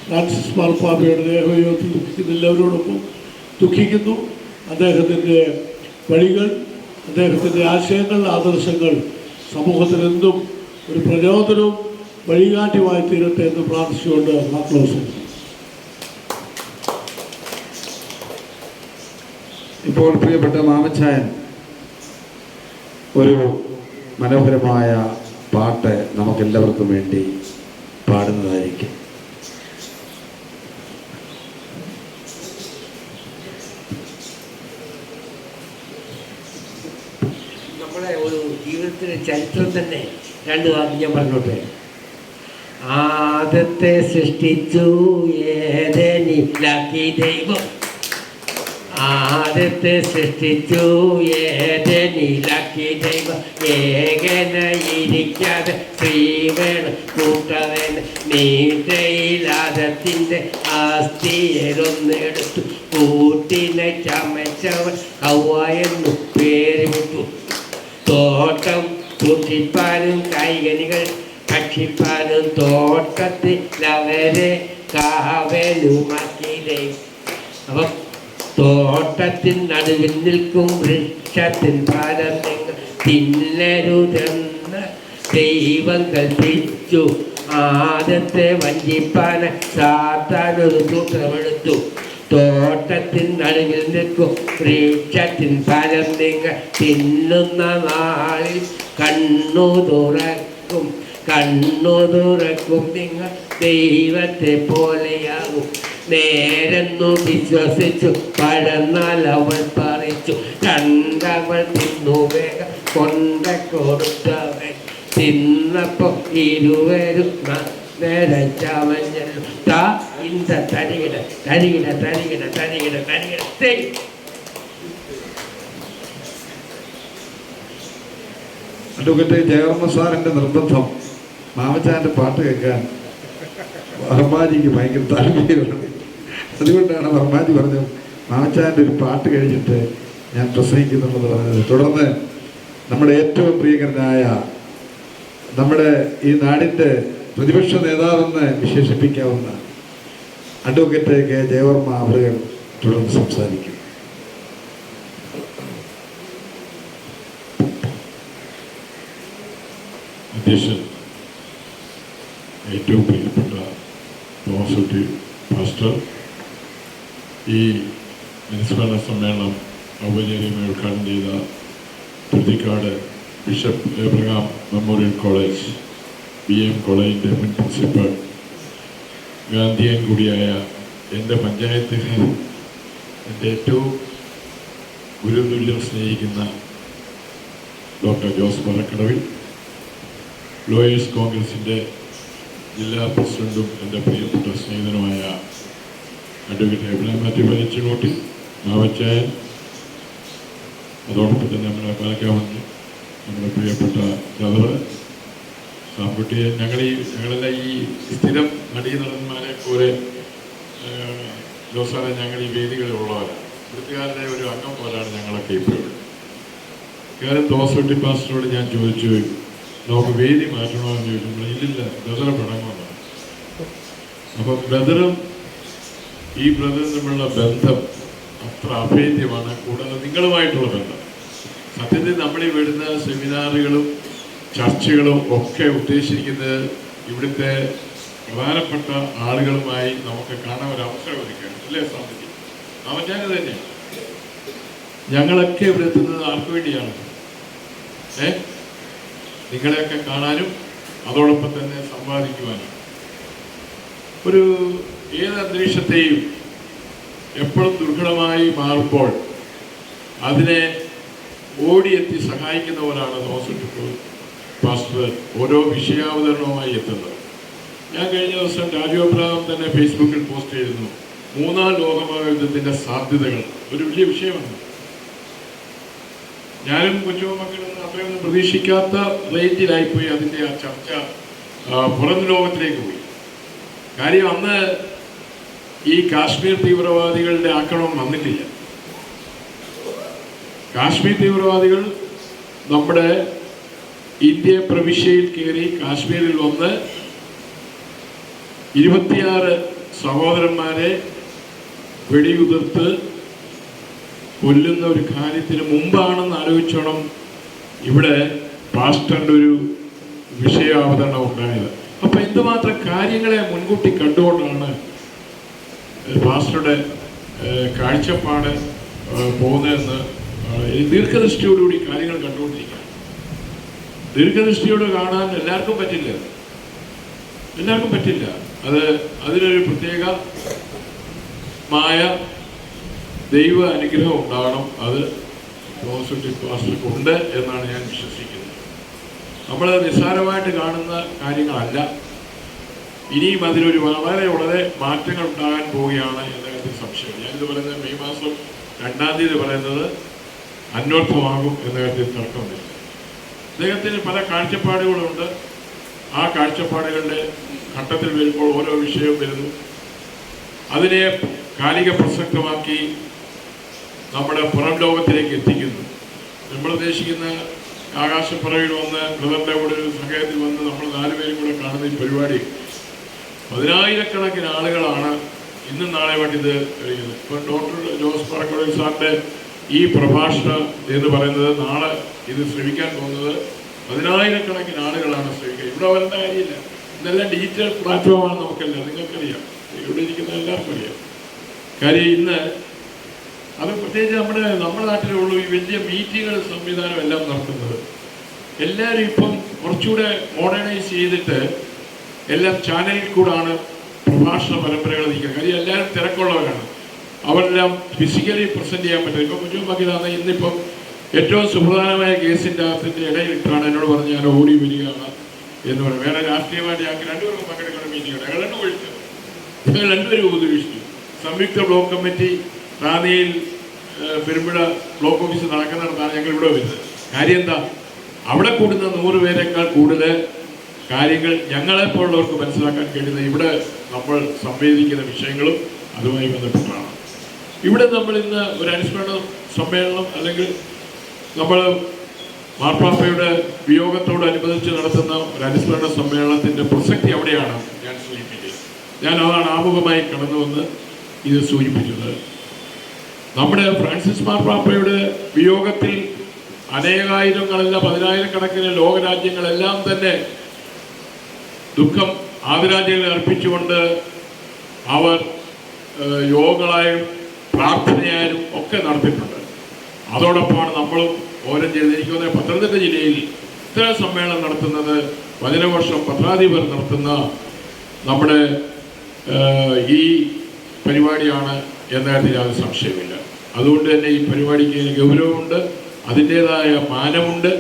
ഫ്രാൻസിസ് മാർപ്പാപ്പയുടെ ദേഹയോഗത്തിൽ ദുഃഖിക്കുന്ന എല്ലാവരോടൊപ്പം ദുഃഖിക്കുന്നു. അദ്ദേഹത്തിൻ്റെ വഴികൾ, അദ്ദേഹത്തിൻ്റെ ആശയങ്ങൾ, ആദർശങ്ങൾ സമൂഹത്തിനെന്തും ഒരു പ്രചോദനവും വഴികാട്ടിയുമായി തീരട്ടെ എന്ന് പ്രാർത്ഥിച്ചുകൊണ്ട് വാക്ലോസം. ഇപ്പോൾ പ്രിയപ്പെട്ട മാമച്ചായൻ ഒരു മനോഹരമായ പാട്ട് നമുക്കെല്ലാവർക്കും വേണ്ടി പാടുന്നതായിരിക്കും. നമ്മുടെ ഒരു ജീവിതത്തിലെ ചരിത്രം തന്നെ രണ്ട് വാക്ക് ഞാൻ പറഞ്ഞോട്ടെ. ആദത്തെ സൃഷ്ടിച്ചു ഏദനിലാക്കി ദൈവം, ആദത്തെ സൃഷ്ടിച്ചു ഏദനിലാക്കി ദൈവം, ഏകനായിരിക്കാതെ സ്ത്രീവേണം കൂട്ടവേണം, നീട്ടയിലാദത്തിൻ്റെ ആസ്തിയൊന്നെടുത്തു കൂട്ടിനെ ചമച്ചവൻ ഹവ്വായെന്നു പേര് വിട്ടു. തോട്ടം സൂക്ഷിപ്പാനും കായികനികൾ ഭക്ഷിപ്പാനും തോട്ടത്തിൽ അവരെ കാവലുമാക്കിയില്ലേ. അപ്പം തോട്ടത്തിൻ നടുവിൽ നിൽക്കും വൃക്ഷത്തിൻ ഫലം നിങ്ങൾ തിന്നരുതെന്ന് ദൈവം കൽപ്പിച്ചു. ആദ്യത്തെ വഞ്ചിപ്പാന സാത്താനൊരു സൂത്രമെടുത്തു. തോട്ടത്തിൻ നടുവിൽ നിൽക്കും വൃക്ഷത്തിൻ ഫലം നിങ്ങൾ തിന്നുന്ന നാളിൽ കണ്ണു തുറക്കും നിങ്ങൾ ദൈവത്തെ പോലെയാകും. നേരെന്നു വിശ്വസിച്ചു പഴന്നാൽ അവൾ പറിച്ചു. കണ്ടവൾ തിന്നു വേഗം കൊണ്ട കൊടുത്തവൻ തിന്നപ്പോ ഇരുവരും നേരം ചമഞ്ഞു. തരികിട തരികിട തരികിട തരികിട തരികിട തരി. അഡ്വക്കേറ്റ് ജയവർമ്മ സാറിന്റെ നിർബന്ധം മാമച്ചാന്റെ പാട്ട് കേൾക്കാൻ വർമാജിക്ക് ഭയങ്കര താല്പര്യമാണ്. അതുകൊണ്ടാണ് വർമാജി പറഞ്ഞത് മാമച്ചാന്റെ ഒരു പാട്ട് കഴിഞ്ഞിട്ട് ഞാൻ പ്രസംഗിക്കുന്നുള്ളത് പറഞ്ഞത്. തുടർന്ന് നമ്മുടെ ഏറ്റവും പ്രിയങ്കരനായ നമ്മുടെ ഈ നാടിൻ്റെ പ്രതിപക്ഷ നേതാവെന്ന് വിശേഷിപ്പിക്കാവുന്ന അഡ്വക്കേറ്റ് കെ ജയവർമ്മ അവരുകൾ തുടർന്ന് സംസാരിക്കും. അധ്യക്ഷൻ, ഏറ്റവും പ്രിയപ്പെട്ട തോമസ് പാസ്റ്റർ, ഈ അനുസ്മരണ സമ്മേളനം ഔപചാരികമായി ഉദ്ഘാടനം ചെയ്ത Thuruthikkad bishop Abraham memorial college BM കോളേജിൻ്റെ മുൻ പ്രിൻസിപ്പൽ, ഗാന്ധിയൻ കൂടിയായ എൻ്റെ പഞ്ചായത്തിനെ എൻ്റെ ഏറ്റവും ഗുരുതുല്യം സ്നേഹിക്കുന്ന ഡോക്ടർ ജോസ് പാറക്കടവിൽ, ലോയേഴ്സ് കോൺഗ്രസിൻ്റെ ജില്ലാ പ്രസിഡന്റും എൻ്റെ പ്രിയപ്പെട്ട സ്നേഹിതനുമായ അഡ്വക്കേറ്റ് എബ്രഹാം മാത്യു വലിച്ചോട്ടി മാവച്ചായൻ, അതോടൊപ്പം തന്നെ നമ്മുടെ പാലക്കാവുണ്ട് നമ്മുടെ പ്രിയപ്പെട്ട ബ്രദർ സാമ്പുട്ടിയെ, ഞങ്ങളെല്ലാം ഈ സ്ഥിരം നടീനടന്മാരെ പോലെ ജോസാറെ ഞങ്ങൾ ഈ വേദികളിലുള്ളവരാണ്. വൃത്തികാരുടെ ഒരു അംഗം പോലാണ് ഞങ്ങളൊക്കെ ഇപ്പോഴും. കാര്യം തോമസ് പാസ്റ്ററോട് ഞാൻ ചോദിച്ചു, നമുക്ക് വേദി മാറ്റണമെന്ന് ചോദിക്കുമ്പോൾ ഇല്ലില്ല ബ്രദറെ പടങ്ങുമെന്നാണ്. അപ്പം ബ്രദറും ഈ ബ്രദറും തമ്മിലുള്ള ബന്ധം അത്ര അഭേദ്യമാണ്. കൂടാതെ നിങ്ങളുമായിട്ടുള്ള ബന്ധം സത്യത്തിൽ നമ്മൾ ഈ വരുന്ന സെമിനാറുകളും ചർച്ചകളും ഒക്കെ ഉദ്ദേശിക്കുന്നത് ഇവിടുത്തെ പ്രധാനപ്പെട്ട ആളുകളുമായി നമുക്ക് കാണാൻ ഒരു അവസരം ഒരുക്കുകയാണ്, അല്ലേ സാധിക്കും? അവറ്റാന് തന്നെ ഞങ്ങളൊക്കെ ഇവിടെ എത്തുന്നത് ആർക്ക് വേണ്ടിയാണ്? നിങ്ങളെയൊക്കെ കാണാനും അതോടൊപ്പം തന്നെ സമ്പാദിക്കുവാനും. ഒരു ഏത് അന്തരീക്ഷത്തെയും എപ്പോഴും ദുർഘടമായി മാറുമ്പോൾ അതിനെ ഓടിയെത്തി സഹായിക്കുന്നവരാണ് തോമസ് പാസ്റ്റർ ഓരോ വിഷയാവതരണവുമായി എത്തുന്നത്. ഞാൻ കഴിഞ്ഞ ദിവസം രാജു അബ്രഹാം തന്നെ ഫേസ്ബുക്കിൽ പോസ്റ്റ് ചെയ്തിരുന്നു, 3ാം ലോകമഹായുദ്ധത്തിൻ്റെ സാധ്യതകൾ ഒരു വലിയ വിഷയമാണ്. ഞാനും കൊച്ചുമക്കളൊന്നും അത്രയൊന്നും പ്രതീക്ഷിക്കാത്ത റേഞ്ചിലായിപ്പോയി അതിൻ്റെ ആ ചർച്ച പുറം ലോകത്തിലേക്ക് പോയി. കാര്യം അന്ന് ഈ കാശ്മീർ തീവ്രവാദികളുടെ ആക്രമണം വന്നിട്ടില്ല. കാശ്മീർ തീവ്രവാദികൾ നമ്മുടെ ഇന്ത്യ പ്രവിശ്യയിൽ കയറി കാശ്മീരിൽ വന്ന് 26 സഹോദരന്മാരെ വെടിയുതിർത്ത് കൊല്ലുന്ന ഒരു കാര്യത്തിന് മുമ്പാണെന്ന് ആലോചിച്ചോണം ഇവിടെ പാസ്റ്ററിൻ്റെ ഒരു വിഷയാവതരണം ഉണ്ടായത്. അപ്പം എന്തുമാത്രം കാര്യങ്ങളെ മുൻകൂട്ടി കണ്ടുകൊണ്ടാണ് പാസ്റ്ററുടെ കാഴ്ചപ്പാട് പോകുന്നതെന്ന് ദീർഘദൃഷ്ടിയോടുകൂടി കാര്യങ്ങൾ കണ്ടുകൊണ്ടിരിക്കുകയാണ്. ദീർഘദൃഷ്ടിയോട് കാണാൻ എല്ലാവർക്കും പറ്റില്ല. അത് അതിനൊരു പ്രത്യേകമായ ദൈവ അനുഗ്രഹം ഉണ്ടാകണം. അത് തോമസ് പാസ്റ്റർക്ക് ഉണ്ട് എന്നാണ് ഞാൻ വിശ്വസിക്കുന്നത്. നമ്മൾ നിസ്സാരമായിട്ട് കാണുന്ന കാര്യങ്ങളല്ല. ഇനിയും അതിലൊരു വളരെ മാറ്റങ്ങൾ ഉണ്ടാകാൻ പോവുകയാണ് എന്ന കാര്യത്തിൽ സംശയം. ഞാനിത് പറയുന്നത് മെയ് മാസം 2-ാം തീയതി പറയുന്നത് അന്വർത്ഥമാകും എന്ന കാര്യത്തിൽ തർക്കമില്ല. അദ്ദേഹത്തിന് പല കാഴ്ചപ്പാടുകളുണ്ട്. ആ കാഴ്ചപ്പാടുകളുടെ ഘട്ടത്തിൽ വരുമ്പോൾ ഓരോ വിഷയവും വരുന്നു. അതിനെ കാലിക പ്രസക്തമാക്കി നമ്മുടെ പുറം ലോകത്തിലേക്ക് എത്തിക്കുന്നു. നമ്മൾ ഉദ്ദേശിക്കുന്ന ആകാശപ്പുറയിൽ വന്ന് ബ്രദറിൻ്റെ കൂടെ ഒരു സംഘത്തിൽ വന്ന് നമ്മൾ 4 പേരും കൂടെ കാണുന്ന ഈ പരിപാടി 10,000-കണക്കിന് ആളുകളാണ് ഇന്നും നാളെയുമായിട്ട് ഇത് കഴിയുന്നത്. ഇപ്പം ഡോക്ടർ ജോസ് പാറക്കടവിൽ സാറിൻ്റെ ഈ പ്രഭാഷണം എന്ന് പറയുന്നത് നാളെ ഇത് ശ്രമിക്കാൻ പോകുന്നത് 10,000-കണക്കിന് ആളുകളാണ് ശ്രമിക്കുക. ഇവിടെ വരേണ്ട കാര്യമില്ല. ഇതെല്ലാം ഡിജിറ്റൽ പ്ലാറ്റ്ഫോമാണ്. നമുക്കെല്ലാം നിങ്ങൾക്കറിയാം, ഇവിടെ ഇരിക്കുന്ന എല്ലാവർക്കും അറിയാം. കാര്യം ഇന്ന് അത് പ്രത്യേകിച്ച് നമ്മുടെ നാട്ടിലുള്ളൂ ഈ വലിയ മീറ്റിങ്ങുകൾ സംവിധാനം എല്ലാം നടത്തുന്നത്. എല്ലാവരും ഇപ്പം കുറച്ചുകൂടെ മോഡേണൈസ് ചെയ്തിട്ട് എല്ലാം ചാനലിൽ കൂടാണ് പ്രഭാഷണ പരമ്പരകൾ നിൽക്കുക. കാര്യം എല്ലാവരും തിരക്കുള്ളവരാണ്. അവരെല്ലാം ഫിസിക്കലി പ്രസൻറ്റ് ചെയ്യാൻ പറ്റില്ല. ഇപ്പം കുഞ്ഞുമാക്കിയതാണ് ഇന്നിപ്പം ഏറ്റവും സുപ്രധാനമായ കേസിൻ്റെ അകത്തിൻ്റെ ഇടയിലിട്ടാണ് എന്നോട് പറഞ്ഞ് ഞാൻ ഓടി വരികയാണ് എന്ന് പറയും. വേറെ രാഷ്ട്രീയമായിട്ട് ഞങ്ങൾക്ക് 2 പേർക്കും പങ്കെടുക്കുന്ന മീറ്റിംഗ് ഞങ്ങൾ 2 ഒഴിച്ചു, ഞങ്ങൾ 2 പേരും ഉപദേശിച്ചു. സംയുക്ത ബ്ലോക്ക് കമ്മിറ്റി റാന്നിയിൽ പെരുമ്പുഴ ബ്ലോക്ക് ഓഫീസ് നടക്കുന്നിടത്താണ് ഞങ്ങൾ ഇവിടെ വരുന്നത്. കാര്യം എന്താ, അവിടെ കൂടുന്ന 100 പേരെക്കാൾ കൂടുതൽ കാര്യങ്ങൾ ഞങ്ങളെപ്പോലുള്ളവർക്ക് മനസ്സിലാക്കാൻ കഴിയുന്ന ഇവിടെ നമ്മൾ സംവേദിക്കുന്ന വിഷയങ്ങളും അതുമായി ബന്ധപ്പെട്ടാണ്. ഇവിടെ നമ്മൾ ഇന്ന് ഒരു അനുസ്മരണ സമ്മേളനം അല്ലെങ്കിൽ നമ്മൾ മാർപ്പാപ്പയുടെ വിയോഗത്തോടനുബന്ധിച്ച് നടത്തുന്ന ഒരു അനുസ്മരണ സമ്മേളനത്തിൻ്റെ പ്രസക്തി അവിടെയാണ് ഞാൻ സൂചിപ്പിച്ചത്. ഞാൻ അതാണ് ആമുഖമായി കടന്നു വന്ന് ഇത് സൂചിപ്പിച്ചത്. നമ്മുടെ ഫ്രാൻസിസ് മാർപ്പാപ്പയുടെ വിയോഗത്തിൽ അനേകായിരങ്ങളല്ല 10,000-കണക്കിന് ലോകരാജ്യങ്ങളെല്ലാം തന്നെ ദുഃഖം ആദരാഞ്ജലികൾ അർപ്പിച്ചുകൊണ്ട് അവർ യോഗങ്ങളായും പ്രാർത്ഥനയായും ഒക്കെ നടത്തിയിട്ടുണ്ട്. അതോടൊപ്പമാണ് നമ്മളും ഓരോ ജില്ല, എനിക്ക് തോന്നുന്നത് പത്തനംതിട്ട ജില്ലയിൽ ഇത്തരം സമ്മേളനം നടത്തുന്നത് വചനവർഷം പത്രാധിപർ നടത്തുന്ന നമ്മുടെ ഈ പരിപാടിയാണ് എന്ന കാര്യത്തിൽ യാതൊരു സംശയമില്ല. അതുകൊണ്ട് തന്നെ ഈ പരിപാടിക്ക് ഗൗരവമുണ്ട്, അതിൻ്റേതായ മാനമുണ്ട്,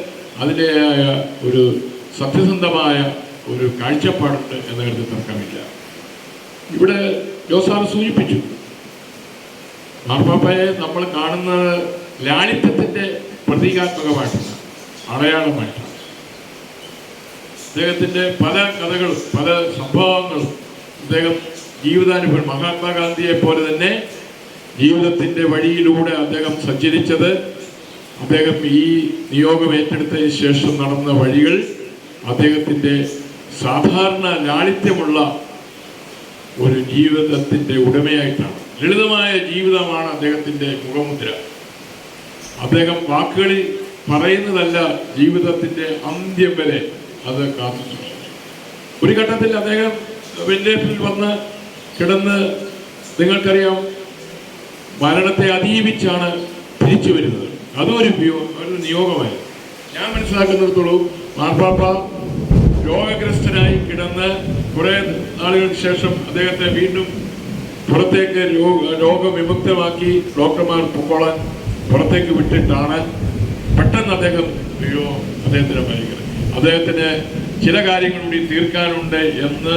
അതിൻ്റെതായ ഒരു സത്യസന്ധമായ ഒരു കാഴ്ചപ്പാടുണ്ട് എന്ന കാര്യത്തിൽ തർക്കമില്ല. ഇവിടെ ജോസാർ സൂചിപ്പിച്ചു, മാർപ്പാപ്പയെ നമ്മൾ കാണുന്നത് ലാളിത്യത്തിൻ്റെ പ്രതീകാത്മകമായിട്ടാണ്, അടയാളമായിട്ടാണ്. അദ്ദേഹത്തിൻ്റെ പല കഥകളും പല സംഭവങ്ങളും അദ്ദേഹം ജീവിതാനുഭവം, മഹാത്മാഗാന്ധിയെ പോലെ തന്നെ ജീവിതത്തിൻ്റെ വഴിയിലൂടെ അദ്ദേഹം സഞ്ചരിച്ചത്, അദ്ദേഹം ഈ നിയോഗം ഏറ്റെടുത്തതിന് ശേഷം നടന്ന വഴികൾ അദ്ദേഹത്തിൻ്റെ സാധാരണ ലാളിത്യമുള്ള ഒരു ജീവിതത്തിൻ്റെ ഉടമയായിട്ടാണ്. ലളിതമായ ജീവിതമാണ് അദ്ദേഹത്തിൻ്റെ മുഖമുദ്ര. അദ്ദേഹം വാക്കുകളിൽ പറയുന്നതല്ല, ജീവിതത്തിൻ്റെ അന്ത്യം വരെ അത് കാത്തു സൂക്ഷിച്ചു. ഒരു ഘട്ടത്തിൽ അദ്ദേഹം വെന്റിലേറ്ററിൽ വന്ന് കിടന്ന്, നിങ്ങൾക്കറിയാം, മരണത്തെ അതിജീവിച്ചാണ് തിരിച്ചു വരുന്നത്. അതും ഒരു നിയോഗമായി ഞാൻ മനസ്സിലാക്കുന്നിടത്തോളൂ. മാർപ്പാപ്പ രോഗഗ്രസ്തനായി കിടന്ന് കുറേ നാളുകൾക്ക് ശേഷം അദ്ദേഹത്തെ വീണ്ടും പുറത്തേക്ക് രോഗവിമുക്തമാക്കി ഡോക്ടർമാർ പൊക്കോളാൻ പുറത്തേക്ക് വിട്ടിട്ടാണ് പെട്ടെന്ന് അദ്ദേഹത്തിന് ഭയങ്കര അദ്ദേഹത്തിന് ചില കാര്യങ്ങൾ കൂടി തീർക്കാനുണ്ട് എന്ന്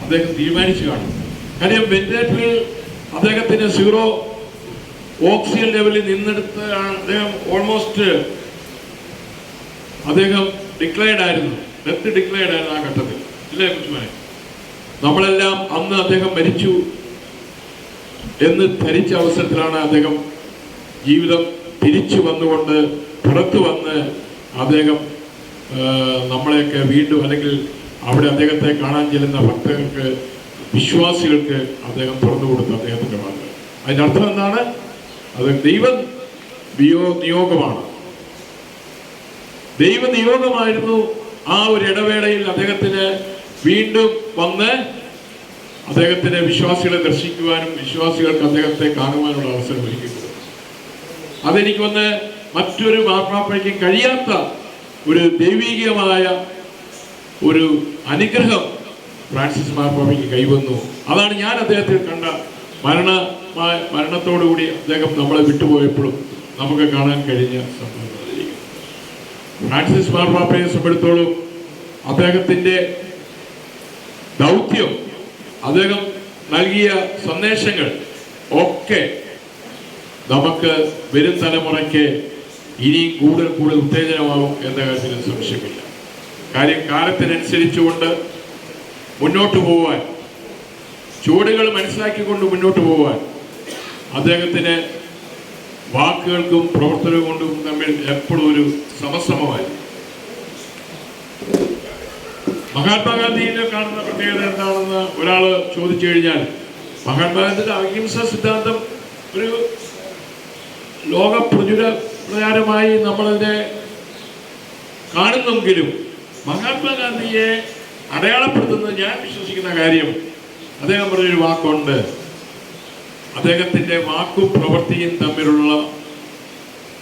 അദ്ദേഹം തീരുമാനിച്ചു കാണും. കാര്യം വെന്റിലേറ്ററിൽ അദ്ദേഹത്തിന് 0 ഓക്സിജൻ ലെവലിൽ നിന്നെടുത്ത് അദ്ദേഹം ഓൾമോസ്റ്റ് അദ്ദേഹം ഡിക്ലെയർഡ് ആയിരുന്നു, ഡെത്ത് ഡിക്ലെയർഡ് ആയിരുന്നു ആ ഘട്ടത്തിൽ. ഇല്ലേ കുഞ്ഞുമോനെ? നമ്മളെല്ലാം അന്ന് അദ്ദേഹം മരിച്ചു എന്ന് ധരിച്ച അവസരത്തിലാണ് അദ്ദേഹം ജീവിതം തിരിച്ചു വന്നുകൊണ്ട് പുറത്തു വന്ന് അദ്ദേഹം നമ്മളെയൊക്കെ വീണ്ടും, അല്ലെങ്കിൽ അവിടെ അദ്ദേഹത്തെ കാണാൻ ചെല്ലുന്ന ഭക്തർക്ക്, വിശ്വാസികൾക്ക് അദ്ദേഹം തുറന്നു കൊടുത്തു അദ്ദേഹത്തിൻ്റെ വാക്കുകൾ. അതിൻ്റെ അർത്ഥം എന്താണ്? അത് നിയോഗമാണ്. ദൈവനിയോഗമായിരുന്നു ആ ഒരു ഇടവേളയിൽ അദ്ദേഹത്തിന് വീണ്ടും വന്ന് അദ്ദേഹത്തിന് വിശ്വാസികളെ ദർശിക്കുവാനും വിശ്വാസികൾക്ക് അദ്ദേഹത്തെ കാണുവാനുള്ള അവസരം ഒരുക്കിക്കൊടുത്തു. അതെനിക്ക് വന്ന് മറ്റൊരു മാർപ്പാപ്പയ്ക്ക് കഴിയാത്ത ഒരു ദൈവീകമായ ഒരു അനുഗ്രഹം ഫ്രാൻസിസ് മാർപ്പാപ്പയ്ക്ക് കൈവന്നു. അതാണ് ഞാൻ അദ്ദേഹത്തിൽ കണ്ട മരണത്തോടുകൂടി അദ്ദേഹം നമ്മളെ വിട്ടുപോയപ്പോഴും നമുക്ക് കാണാൻ കഴിഞ്ഞ സംഭവം. ഫ്രാൻസിസ് മാർപ്പാപ്പയെ സംബന്ധിച്ചിടത്തോളം അദ്ദേഹത്തിൻ്റെ ദൗത്യം, അദ്ദേഹം നൽകിയ സന്ദേശങ്ങൾ ഒക്കെ നമുക്ക് വരും തലമുറയ്ക്ക് ഇനിയും കൂടുതൽ ഉത്തേജനമാകും എന്ന കാര്യത്തിൽ സംശയമില്ല. കാര്യം കാലത്തിനനുസരിച്ചുകൊണ്ട് മുന്നോട്ട് പോകാൻ, ചുവടുകൾ മനസ്സിലാക്കിക്കൊണ്ട് മുന്നോട്ട് പോകാൻ അദ്ദേഹത്തിന് വാക്കുകൾക്കും പ്രവർത്തനവും കൊണ്ടും തമ്മിൽ എപ്പോഴും ഒരു സമസമമായി. മഹാത്മാഗാന്ധിയിലെ കാണുന്ന പ്രത്യേകത എന്താണെന്ന് ഒരാൾ ചോദിച്ചു കഴിഞ്ഞാൽ, മഹാത്മാഗാന്ധിയുടെ അഹിംസ സിദ്ധാന്തം ഒരു ലോക പ്രചാരമായി നമ്മളതിനെ കാണുന്നെങ്കിലും മഹാത്മാഗാന്ധിയെ അടയാളപ്പെടുത്തുന്നത് ഞാൻ വിശ്വസിക്കുന്ന കാര്യം, അദ്ദേഹം പറഞ്ഞൊരു വാക്കുണ്ട്, അദ്ദേഹത്തിൻ്റെ വാക്കും പ്രവൃത്തിയും തമ്മിലുള്ള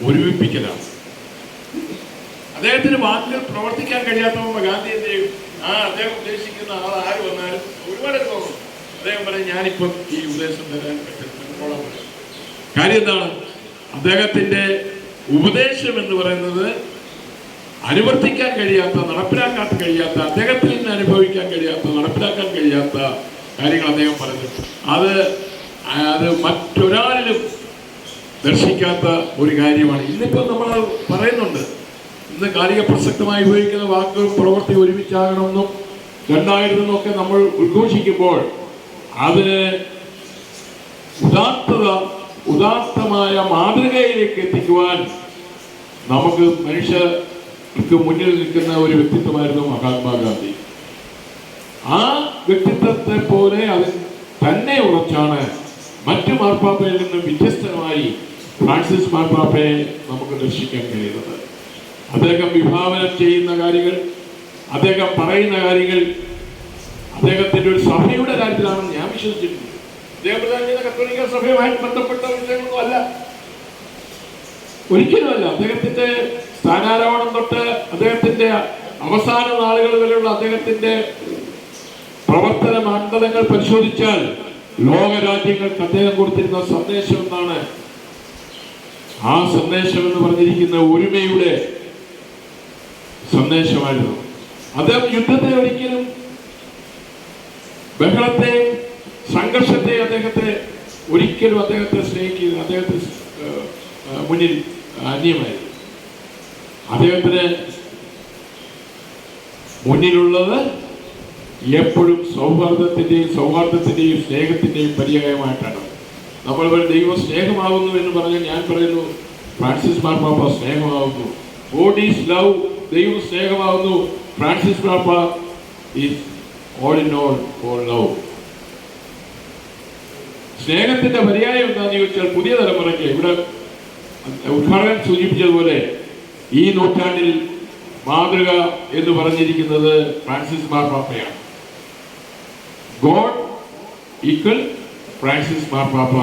ഒരുമിപ്പിക്കലാണ്. അദ്ദേഹത്തിന് വാക്കുകൾ പ്രവർത്തിക്കാൻ കഴിയാത്തപ്പോൾ ഗാന്ധി എന്ത് ചെയ്യും? അദ്ദേഹം ഉദ്ദേശിക്കുന്ന ആൾ ആര് വന്നാലും ഒരുപാട് തോന്നും. അദ്ദേഹം പറയും, ഞാനിപ്പം ഈ ഉപദേശം തരാൻ പറ്റുന്ന കാര്യം എന്താണ്? അദ്ദേഹത്തിൻ്റെ ഉപദേശം എന്ന് പറയുന്നത് അനുവർത്തിക്കാൻ കഴിയാത്ത, നടപ്പിലാക്കാൻ കഴിയാത്ത, അദ്ദേഹത്തിൽ നിന്ന് അനുഭവിക്കാൻ കഴിയാത്ത, നടപ്പിലാക്കാൻ കഴിയാത്ത കാര്യങ്ങൾ അദ്ദേഹം പറഞ്ഞു. അത് മറ്റൊരാളിലും ദർശിക്കാത്ത ഒരു കാര്യമാണ്. ഇന്നിപ്പോൾ നമ്മൾ പറയുന്നുണ്ട്, ഇന്ന് കാലിക പ്രസക്തമായി ഉപയോഗിക്കുന്ന വാക്കുകൾ പ്രവൃത്തി ഒരുമിച്ചാകണമെന്നും 2000 നമ്മൾ ഉദ്ഘോഷിക്കുമ്പോൾ അതിന് ഉദാത്തമായ മാതൃകയിലേക്ക് എത്തിക്കുവാൻ നമുക്ക് മനുഷ്യർക്ക് മുന്നിൽ നിൽക്കുന്ന ഒരു വ്യക്തിത്വമായിരുന്നു മഹാത്മാഗാന്ധി. ആ വ്യക്തിത്വത്തെ പോലെ അതിൽ തന്നെ ഉറച്ചാണ് മറ്റു മാർപ്പാപ്പയിൽ നിന്നും വ്യത്യസ്തമായി ഫ്രാൻസിസ് മാർപ്പാപ്പയെ നമുക്ക് ദർശിക്കാൻ കഴിയുന്നത്. അദ്ദേഹം വിഭാവനം ചെയ്യുന്ന കാര്യങ്ങൾ, അദ്ദേഹം പറയുന്ന കാര്യങ്ങൾ അദ്ദേഹത്തിൻ്റെ ഒരു സഭയുടെ കാര്യത്തിലാണെന്ന് ഞാൻ വിശ്വസിച്ചിട്ടുണ്ട്. അദ്ദേഹം പ്രധാന കത്തോലിക്ക സഭയുമായിട്ട് ബന്ധപ്പെട്ട വിഷയങ്ങളൊന്നും അല്ല, ഒരിക്കലുമല്ല. അദ്ദേഹത്തിന്റെ സ്ഥാനാരോഹണം തൊട്ട് അദ്ദേഹത്തിന്റെ അവസാന നാളുകൾ വരെയുള്ള അദ്ദേഹത്തിന്റെ പ്രവർത്തന മാനദണ്ഡങ്ങൾ പരിശോധിച്ചാൽ ലോകരാജ്യങ്ങൾക്ക് അദ്ദേഹം കൊടുത്തിരുന്ന സന്ദേശം എന്താണ്? ആ സന്ദേശം എന്ന് പറഞ്ഞിരിക്കുന്ന ഒരുമയുടെ സന്ദേശമായിരുന്നു. അദ്ദേഹം യുദ്ധത്തെ ഒരിക്കലും, ബഹളത്തെ, സംഘർഷത്തെ ഒരിക്കലും അദ്ദേഹത്തെ സ്നേഹിക്കുക, അദ്ദേഹത്തെ മുന്നിൽ അന്യമായിരുന്നു. അദ്ദേഹത്തിന് മുന്നിലുള്ളത് എപ്പോഴും സൗഹാർദ്ദത്തിന്റെയും സ്നേഹത്തിന്റെയും പര്യായമായിട്ടാണ്. നമ്മൾ ദൈവം സ്നേഹമാകുന്നു എന്ന് പറഞ്ഞാൽ ഞാൻ പറയുന്നു, ഫ്രാൻസിസ് മാർപ്പാപ്പ സ്നേഹമാകുന്നു. ഗോഡ് ഈസ് ലവ്, ദൈവം സ്നേഹമാകുന്നു. ഫ്രാൻസിസ് മാർപ്പാപ്പ is all in all for love. സ്നേഹത്തിന്റെ പര്യായം എന്താണെന്ന് ചോദിച്ചാൽ, പുതിയ തലമുറയ്ക്ക് ഇവിടെ ഉദ്ഘാടകൻ സൂചിപ്പിച്ചതുപോലെ ഈ നൂറ്റാണ്ടിൽ മാതൃക എന്ന് പറഞ്ഞിരിക്കുന്നത് ഫ്രാൻസിസ് മാർപ്പാപ്പയാണ്. ഗോഡ് ഈക്വൽ ഫ്രാൻസിസ് മാർപ്പാപ്പ,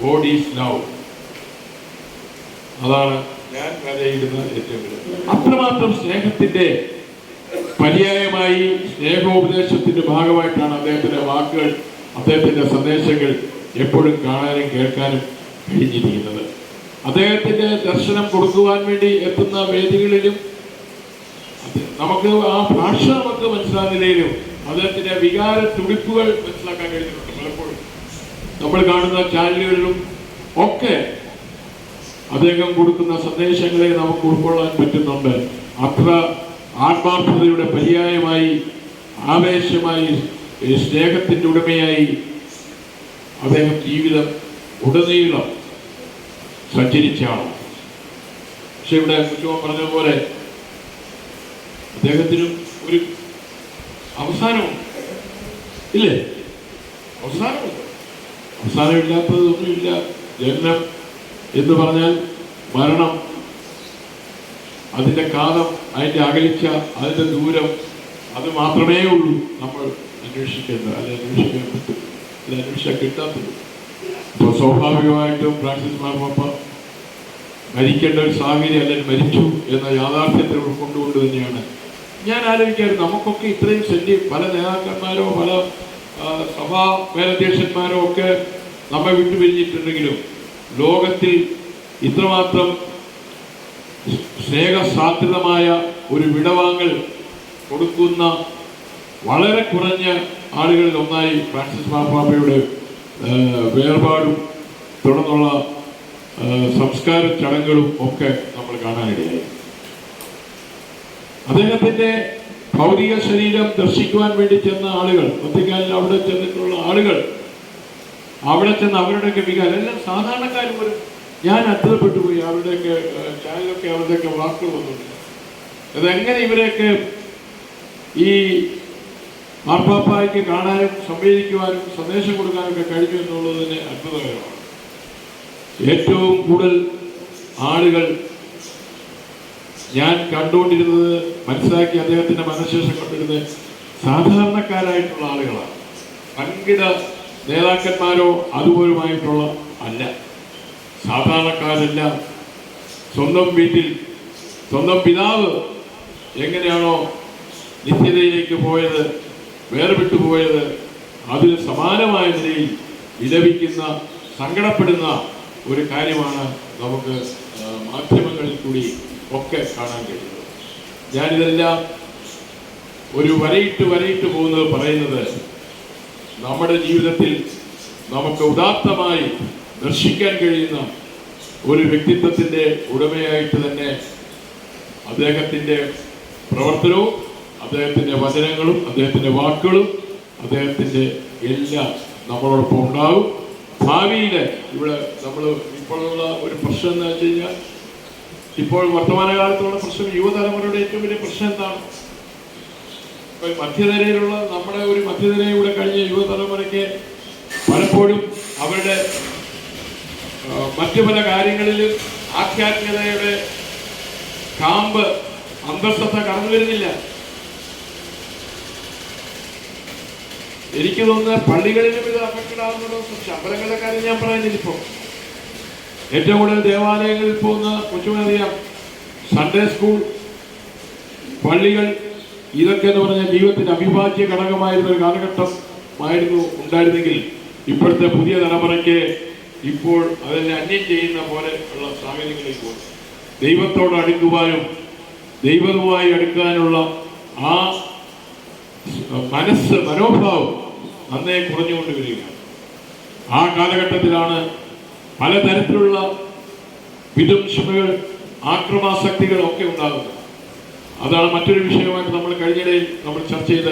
ഗോഡ് ഈസ് ലവ്. അതാണ് ഞാൻ കഥയിടുന്ന ഏറ്റവും വലുത്. അത്രമാത്രം സ്നേഹത്തിന്റെ പര്യായമായി, സ്നേഹോപദേശത്തിന്റെ ഭാഗമായിട്ടാണ് അദ്ദേഹത്തിന്റെ വാക്കുകൾ, അദ്ദേഹത്തിന്റെ സന്ദേശങ്ങൾ എപ്പോഴും കാണാനും കേൾക്കാനും കഴിഞ്ഞിരിക്കുന്നത്. അദ്ദേഹത്തിന്റെ ദർശനം കൊടുക്കുവാൻ വേണ്ടി എത്തുന്ന വേദികളിലും നമുക്ക് ആ ഭാഷ നമുക്ക് മനസ്സിലാകുന്നില്ലെങ്കിലും അദ്ദേഹത്തിന്റെ വികാര തുടിപ്പുകൾ മനസ്സിലാക്കാൻ കഴിഞ്ഞിട്ടുണ്ട്. പലപ്പോഴും നമ്മൾ കാണുന്ന ചാനലുകളിലും ഒക്കെ അദ്ദേഹം കൊടുക്കുന്ന സന്ദേശങ്ങളെ നമുക്ക് ഉൾക്കൊള്ളാൻ പറ്റുന്നുണ്ട്. അത്ര ആത്മാർത്ഥതയുടെ പര്യായമായി, ആവേശമായി, സ്നേഹത്തിന്റെ ഉടമയായി അദ്ദേഹം ജീവിതം ഉടനീളം സഞ്ചരിച്ചാണ്. പക്ഷെ ഇവിടെ കുറ്റം പറഞ്ഞതുപോലെ അദ്ദേഹത്തിനും ഒരു അവസാനമുണ്ട്, ഇല്ലേ? അവസാനമുണ്ട്. അവസാനമില്ലാത്തതൊന്നുമില്ല. ജനനം എന്ന് പറഞ്ഞാൽ മരണം, അതിൻ്റെ കാലം, അതിൻ്റെ അകലിച്ച, അതിൻ്റെ ദൂരം, അത് മാത്രമേ ഉള്ളൂ നമ്മൾ അന്വേഷിക്കേണ്ടത്, അല്ലെ അന്വേഷിക്കാൻ പറ്റും, അല്ലെ അന്വേഷിക്കാൻ കിട്ടാത്തത്. ഇപ്പോൾ സ്വാഭാവികമായിട്ടും ഫ്രാൻസിസ് മാർപ്പാപ്പ മരിക്കേണ്ട ഒരു സാഹചര്യം, അല്ലെങ്കിൽ മരിച്ചു എന്ന യാഥാർത്ഥ്യത്തിൽ ഉൾക്കൊണ്ടുകൊണ്ട് തന്നെയാണ് ഞാൻ ആലോചിക്കാറ്. നമുക്കൊക്കെ ഇത്രയും പല നേതാക്കന്മാരോ പല സഭാ മേലധ്യക്ഷന്മാരോ ഒക്കെ നമ്മെ വിട്ടുപിരിഞ്ഞിട്ടുണ്ടെങ്കിലും ലോകത്തിൽ ഇത്രമാത്രം സ്നേഹസാധ്യതമായ ഒരു വിടവാങ്ങൽ കൊടുക്കുന്ന വളരെ കുറഞ്ഞ ആളുകളിൽ ഒന്നായി ഫ്രാൻസിസ് മാർപ്പാപ്പയുടെ വേർപാടും തുടർന്നുള്ള സംസ്കാര ചടങ്ങുകളും ഒക്കെ നമ്മൾ കാണാനിടയായി. അദ്ദേഹത്തിന്റെ ഭൗതിക ശരീരം ദർശിക്കുവാൻ വേണ്ടി ചെന്ന ആളുകൾ, വത്തിക്കാനിൽ അവിടെ ചെന്നിട്ടുള്ള ആളുകൾ അവിടെ ചെന്ന് അവരുടെയൊക്കെ വികാരം എല്ലാം സാധാരണക്കാരും വരും. ഞാൻ അത്ഭുതപ്പെട്ടു പോയി. അവരുടെയൊക്കെ ചാനലൊക്കെ അവരുടെയൊക്കെ വാക്കുകൾ വന്നിട്ടുണ്ട്. അതെങ്ങനെ ഇവരെയൊക്കെ ഈ മാർപ്പാപ്പായ്ക്ക് കാണാനും സംവേദിക്കുവാനും സന്ദേശം കൊടുക്കാനൊക്കെ കഴിഞ്ഞു എന്നുള്ളത് തന്നെ അത്ഭുതകരമാണ്. ഏറ്റവും കൂടുതൽ ആളുകൾ ഞാൻ കണ്ടുകൊണ്ടിരുന്നത്, മനസ്സിലാക്കി അദ്ദേഹത്തിൻ്റെ മനഃശേഷം കണ്ടിരുന്നത് സാധാരണക്കാരായിട്ടുള്ള ആളുകളാണ്. വൻകിട നേതാക്കന്മാരോ അതുപോലുമായിട്ടുള്ള അല്ല. സാധാരണക്കാരെല്ലാം സ്വന്തം വീട്ടിൽ സ്വന്തം പിതാവ് എങ്ങനെയാണോ നിത്യതയിലേക്ക് പോയത്, വേർപെട്ടു പോയത്, അതിന് സമാനമായ നിലയിൽ വിലപിക്കുന്ന, സങ്കടപ്പെടുന്ന ഒരു കാര്യമാണ് നമുക്ക് മാധ്യമങ്ങളിൽ കൂടി ഒക്കെ കാണാൻ കഴിയുന്നത്. ഞാനിതെല്ലാം ഒരു വരയിട്ട് പോകുന്നത് പറയുന്നത്, നമ്മുടെ ജീവിതത്തിൽ നമുക്ക് ഉദാത്തമായി ദർശിക്കാൻ കഴിയുന്ന ഒരു വ്യക്തിത്വത്തിൻ്റെ ഉടമയായിട്ട് തന്നെ അദ്ദേഹത്തിൻ്റെ പ്രവർത്തനവും അദ്ദേഹത്തിൻ്റെ വചനങ്ങളും അദ്ദേഹത്തിൻ്റെ വാക്കുകളും അദ്ദേഹത്തിൻ്റെ എല്ലാം നമ്മളോടൊപ്പം ഉണ്ടാവും. ഭാവിയിൽ ഇവിടെ നമ്മൾ ഇപ്പോഴുള്ള ഒരു പ്രശ്നം എന്ന് വെച്ച് കഴിഞ്ഞാൽ, ഇപ്പോൾ വർത്തമാനകാലത്തുള്ള പ്രശ്നം, യുവതലമുറയുടെ ഏറ്റവും വലിയ പ്രശ്നം എന്താണ്? ഇപ്പോൾ മധ്യനിരയിലുള്ള നമ്മുടെ ഒരു മധ്യനിരയിലൂടെ കഴിഞ്ഞ യുവതലമുറയ്ക്ക് പലപ്പോഴും അവരുടെ മറ്റു പല കാര്യങ്ങളിലും ആധ്യാത്മികതയുടെ കാമ്പ്, അന്തസ്സത്ത കടന്നു വരുന്നില്ല. എനിക്ക് തോന്നുന്നത് പള്ളികളിലും ഇത് അഫക്റ്റഡ് ആകുന്നുണ്ടോ? അമ്പലങ്ങളുടെ കാര്യം ഞാൻ പറയുന്നില്ല. ഇപ്പോൾ ഏറ്റവും കൂടുതൽ ദേവാലയങ്ങളിൽ പോകുന്ന കൊച്ചുമറിയാം, സൺഡേ സ്കൂൾ, പള്ളികൾ, ഇതൊക്കെ എന്ന് പറഞ്ഞാൽ ജീവിതത്തിന്റെ അവിഭാജ്യ ഘടകമായിരുന്ന ഒരു കാലഘട്ടമായിരുന്നു ഉണ്ടായിരുന്നെങ്കിൽ, ഇപ്പോഴത്തെ പുതിയ തലമുറയ്ക്ക് ഇപ്പോൾ അതെല്ലാം അന്യം ചെയ്യുന്ന പോലെ ഉള്ള സാഹചര്യങ്ങളിലേക്ക് പോകും. ദൈവത്തോട് അടുക്കുവാനും ദൈവവുമായി അടുക്കാനുള്ള ആ മനോഭാവം നന്നേ കുറഞ്ഞുകൊണ്ട് വരികയാണ്. ആ കാലഘട്ടത്തിലാണ് പലതരത്തിലുള്ള വിധ്വംസകൾ, ആക്രമാസക്തികളൊക്കെ ഉണ്ടാകുന്നത്. അതാണ് മറ്റൊരു വിഷയമായിട്ട് നമ്മൾ കഴിഞ്ഞിടയിൽ നമ്മൾ ചർച്ച ചെയ്ത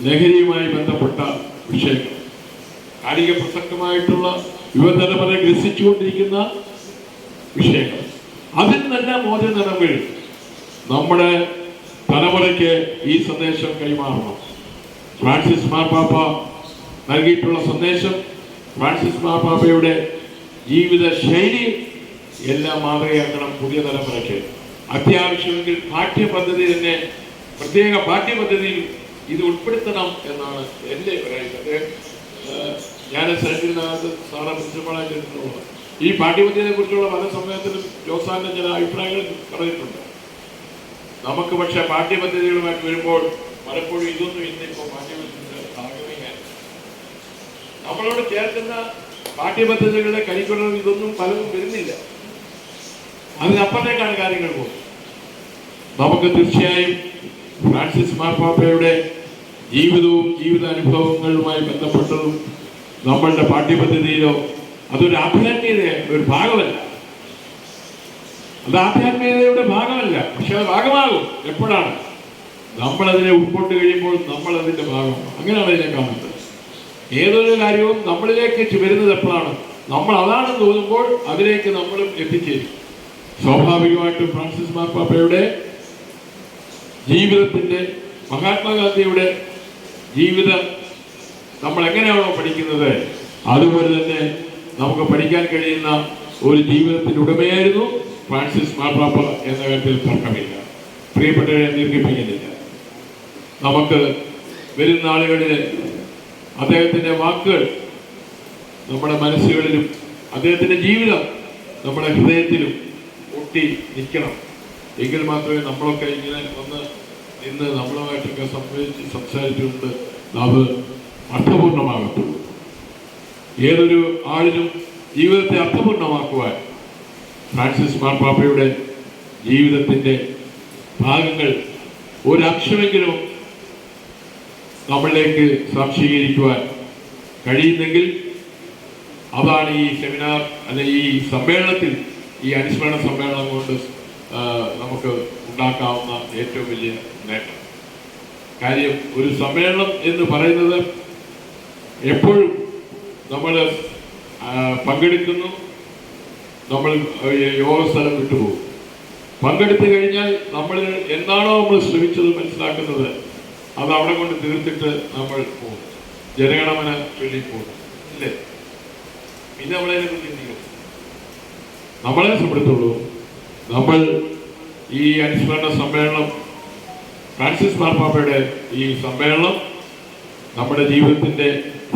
ലഹരിയുമായി ബന്ധപ്പെട്ട വിഷയങ്ങൾ. കാലിക പ്രസക്തമായിട്ടുള്ള യുവതലമുറ ഗ്രസിച്ചുകൊണ്ടിരിക്കുന്ന വിഷയങ്ങൾ. അതിൽ നിന്നെല്ലാം മോചനം നേടുമ്പോൾ നമ്മുടെ തലമുറയ്ക്ക് ഈ സന്ദേശം കൈമാറണം. ഫ്രാൻസിസ് മാർപ്പാപ്പ നൽകിയിട്ടുള്ള സന്ദേശം, ഫ്രാൻസിസ് മാർപ്പാപ്പയുടെ ജീവിത ശൈലി എല്ലാം മാതൃകയാക്കണം പുതിയ തലമുറയ്ക്ക്. അത്യാവശ്യമെങ്കിൽ പാഠ്യപദ്ധതി തന്നെ, പ്രത്യേക പാഠ്യപദ്ധതിയിൽ ഇത് ഉൾപ്പെടുത്തണം എന്നാണ് എൻ്റെ അഭിപ്രായം. ഞാൻ സെനറ്റിനകത്ത് സാറെ പ്രിൻസിപ്പളായിട്ട് ഈ പാഠ്യപദ്ധതിയെ കുറിച്ചുള്ള പല സമയത്തിലും ജോസാറിൻ്റെ ചില അഭിപ്രായങ്ങൾ പറഞ്ഞിട്ടുണ്ട്. നമുക്ക് പക്ഷേ പാഠ്യപദ്ധതികളുമായിട്ട് വരുമ്പോൾ പലപ്പോഴും ഇതൊന്നും ഇന്നിപ്പോൾ പാഠ്യപദ്ധതിയുടെ ഭാഗമേ നമ്മളോട് ചേർക്കുന്ന പാഠ്യപദ്ധതികളുടെ കരിക്കുലർ ഇതൊന്നും പലതും വരുന്നില്ല. അതിനപ്പുറത്തേക്കാണ് കാര്യങ്ങൾ പോകുന്നത്. നമുക്ക് തീർച്ചയായും ഫ്രാൻസിസ് മാർപ്പാപ്പയുടെ ജീവിതവും ജീവിതാനുഭവങ്ങളുമായി ബന്ധപ്പെട്ടതും നമ്മളുടെ പാഠ്യപദ്ധതിയിലോ അതൊരു ആധ്യാത്മികതയുടെ ഒരു ഭാഗമല്ല. അത് ആധ്യാത്മികതയുടെ ഭാഗമല്ല, പക്ഷെ അത് ഭാഗമാകും. എപ്പോഴാണ് നമ്മളതിനെ ഉൾക്കൊണ്ട് കഴിയുമ്പോൾ നമ്മളതിൻ്റെ ഭാഗമാണ്. അങ്ങനെയാണ് അതിനെ കാണുന്നത്. ഏതൊരു കാര്യവും നമ്മളിലേക്ക് വരുന്നത് എപ്പോഴാണ്? നമ്മൾ അതാണെന്ന് തോന്നുമ്പോൾ അതിലേക്ക് നമ്മളും എത്തിച്ചേരും. സ്വാഭാവികമായിട്ടും ഫ്രാൻസിസ് മാർപ്പാപ്പയുടെ ജീവിതത്തിൻ്റെ, മഹാത്മാഗാന്ധിയുടെ ജീവിതം നമ്മൾ എങ്ങനെയാണോ പഠിക്കുന്നത് അതുപോലെ തന്നെ നമുക്ക് പഠിക്കാൻ കഴിയുന്ന ഒരു ജീവിതത്തിൻ്റെ ഉടമയായിരുന്നു ഫ്രാൻസിസ് മാർപ്പാപ്പ എന്ന കാര്യത്തിൽ തർക്കമില്ല. പ്രിയപ്പെട്ടവരെ ദീർഘിപ്പിക്കുന്നില്ല. നമുക്ക് വരുന്ന ആളുകളിൽ അദ്ദേഹത്തിൻ്റെ വാക്കുകൾ നമ്മുടെ മനസ്സുകളിലും അദ്ദേഹത്തിൻ്റെ ജീവിതം നമ്മുടെ ഹൃദയത്തിലും ഒട്ടി നിൽക്കണം. എങ്കിൽ മാത്രമേ നമ്മളൊക്കെ ഇങ്ങനെ ഒന്ന് നിന്ന് നമ്മളുമായിട്ടൊക്കെ സംസാരിച്ചുകൊണ്ട് അത് അർത്ഥപൂർണമാകത്തുള്ളൂ. ഏതൊരു ആളിനും ജീവിതത്തെ അർത്ഥപൂർണമാക്കുവാൻ ഫ്രാൻസിസ് മാർപ്പാപ്പയുടെ ജീവിതത്തിൻ്റെ ഭാഗങ്ങൾ ഒരംശമെങ്കിലും നമ്മളിലേക്ക് സ്വാംശീകരിക്കുവാൻ കഴിയുന്നെങ്കിൽ അതാണ് ഈ സെമിനാർ അല്ലെങ്കിൽ ഈ സമ്മേളനത്തിൽ, ഈ അനുസ്മരണ സമ്മേളനം കൊണ്ട് നമുക്ക് ഉണ്ടാക്കാവുന്ന ഏറ്റവും വലിയ നേട്ടം. കാര്യം ഒരു സമ്മേളനം എന്ന് പറയുന്നത് എപ്പോഴും നമ്മൾ പങ്കെടുക്കുന്നു, നമ്മൾ യോഗ സ്ഥലം വിട്ടുപോകും. പങ്കെടുത്തു കഴിഞ്ഞാൽ നമ്മൾ എന്താണോ നമ്മൾ ശ്രമിച്ചത് മനസ്സിലാക്കുന്നത് അത് അവിടെ കൊണ്ട് തീർത്തിട്ട് നമ്മൾ പോകും. ജനഗണമന ചൊല്ലി പോകും, ഇല്ലേ? പിന്നെ നമ്മളതിനെ ചിന്തിക്കും. നമ്മളെ സംബന്ധിച്ചുള്ളൂ, നമ്മൾ ഈ അനുസ്മരണ സമ്മേളനം, ഫ്രാൻസിസ് മാർപ്പാപ്പയുടെ ഈ സമ്മേളനം നമ്മുടെ ജീവിതത്തിൻ്റെ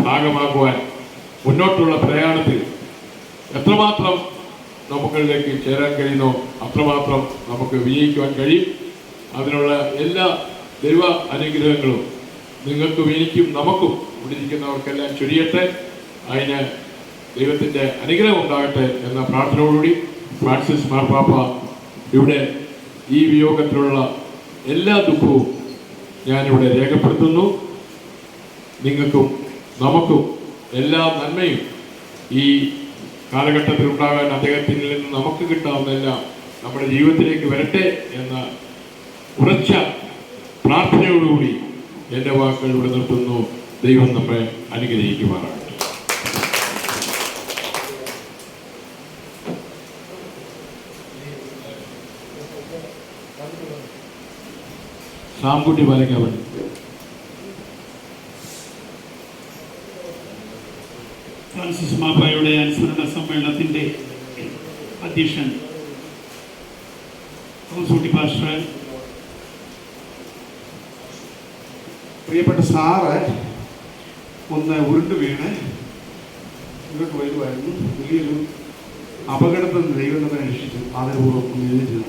ഭാഗമാക്കുവാൻ മുന്നോട്ടുള്ള പ്രയാണത്തിൽ എത്രമാത്രം നമുക്കിലേക്ക് ചേരാൻ കഴിയുന്നോ അത്രമാത്രം നമുക്ക് വിജയിക്കുവാൻ കഴിയും. അതിനുള്ള എല്ലാ ദൈവ അനുഗ്രഹങ്ങളും നിങ്ങൾക്കും എനിക്കും നമുക്കും ഇവിടെ ഇരിക്കുന്നവർക്കെല്ലാം ചൊരിയട്ടെ. അതിന് ദൈവത്തിൻ്റെ അനുഗ്രഹം ഉണ്ടാകട്ടെ എന്ന പ്രാർത്ഥനയോടുകൂടി ഫ്രാൻസിസ് മാർപ്പാപ്പ ഇവിടെ ഈ വിയോഗത്തിലുള്ള എല്ലാ ദുഃഖവും ഞാനിവിടെ രേഖപ്പെടുത്തുന്നു. നിങ്ങൾക്കും നമുക്കും എല്ലാ നന്മയും ഈ കാലഘട്ടത്തിൽ ഉണ്ടാകാൻ അദ്ദേഹത്തിൽ നിന്ന് നമുക്ക് കിട്ടാവുന്നതെല്ലാം നമ്മുടെ ജീവിതത്തിലേക്ക് വരട്ടെ എന്ന ഉറച്ച പ്രാർത്ഥനയോടുകൂടി എൻ്റെ വാക്കുകൾ ഇവിടെ നിർത്തുന്നു. ദൈവം നമ്മെ അനുഗ്രഹിക്കുമാറാകട്ടെ. സാംകുട്ടി പാലക്കാവൻ. ഫ്രാൻസിസ് മാർപ്പാപ്പയുടെ അനുസ്മരണ സമ്മേളനത്തിൻ്റെ അധ്യക്ഷൻ തോമസ് പാസ്റ്റർ, പ്രിയപ്പെട്ട സാറ് ഒന്ന് ഉരുണ്ട് വീണ് ഇങ്ങോട്ട് വരുമായിരുന്നു. വലിയൊരു അപകടത്തിൽ നിന്ന് ദൈവം നമ്മെ രക്ഷിച്ചു. ആദരപൂർവ്വം ഒന്ന് എഴുതി.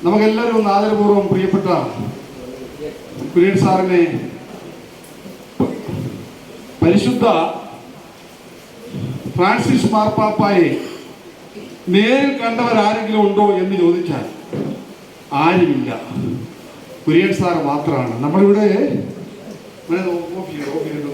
നമുക്കെല്ലാവരും ഒന്ന് ആദരപൂർവ്വം പ്രിയപ്പെട്ട കുര്യൻ സാറിനെ, പരിശുദ്ധ ഫ്രാൻസിസ് മാർപ്പാപ്പായെ നേരിൽ കണ്ടവരാരെങ്കിലും ഉണ്ടോ എന്ന് ചോദിച്ചാൽ ആരുമില്ല. കുര്യൻ സാർ മാത്രമാണ്. നമ്മളിവിടെ ഓഫീസിൽ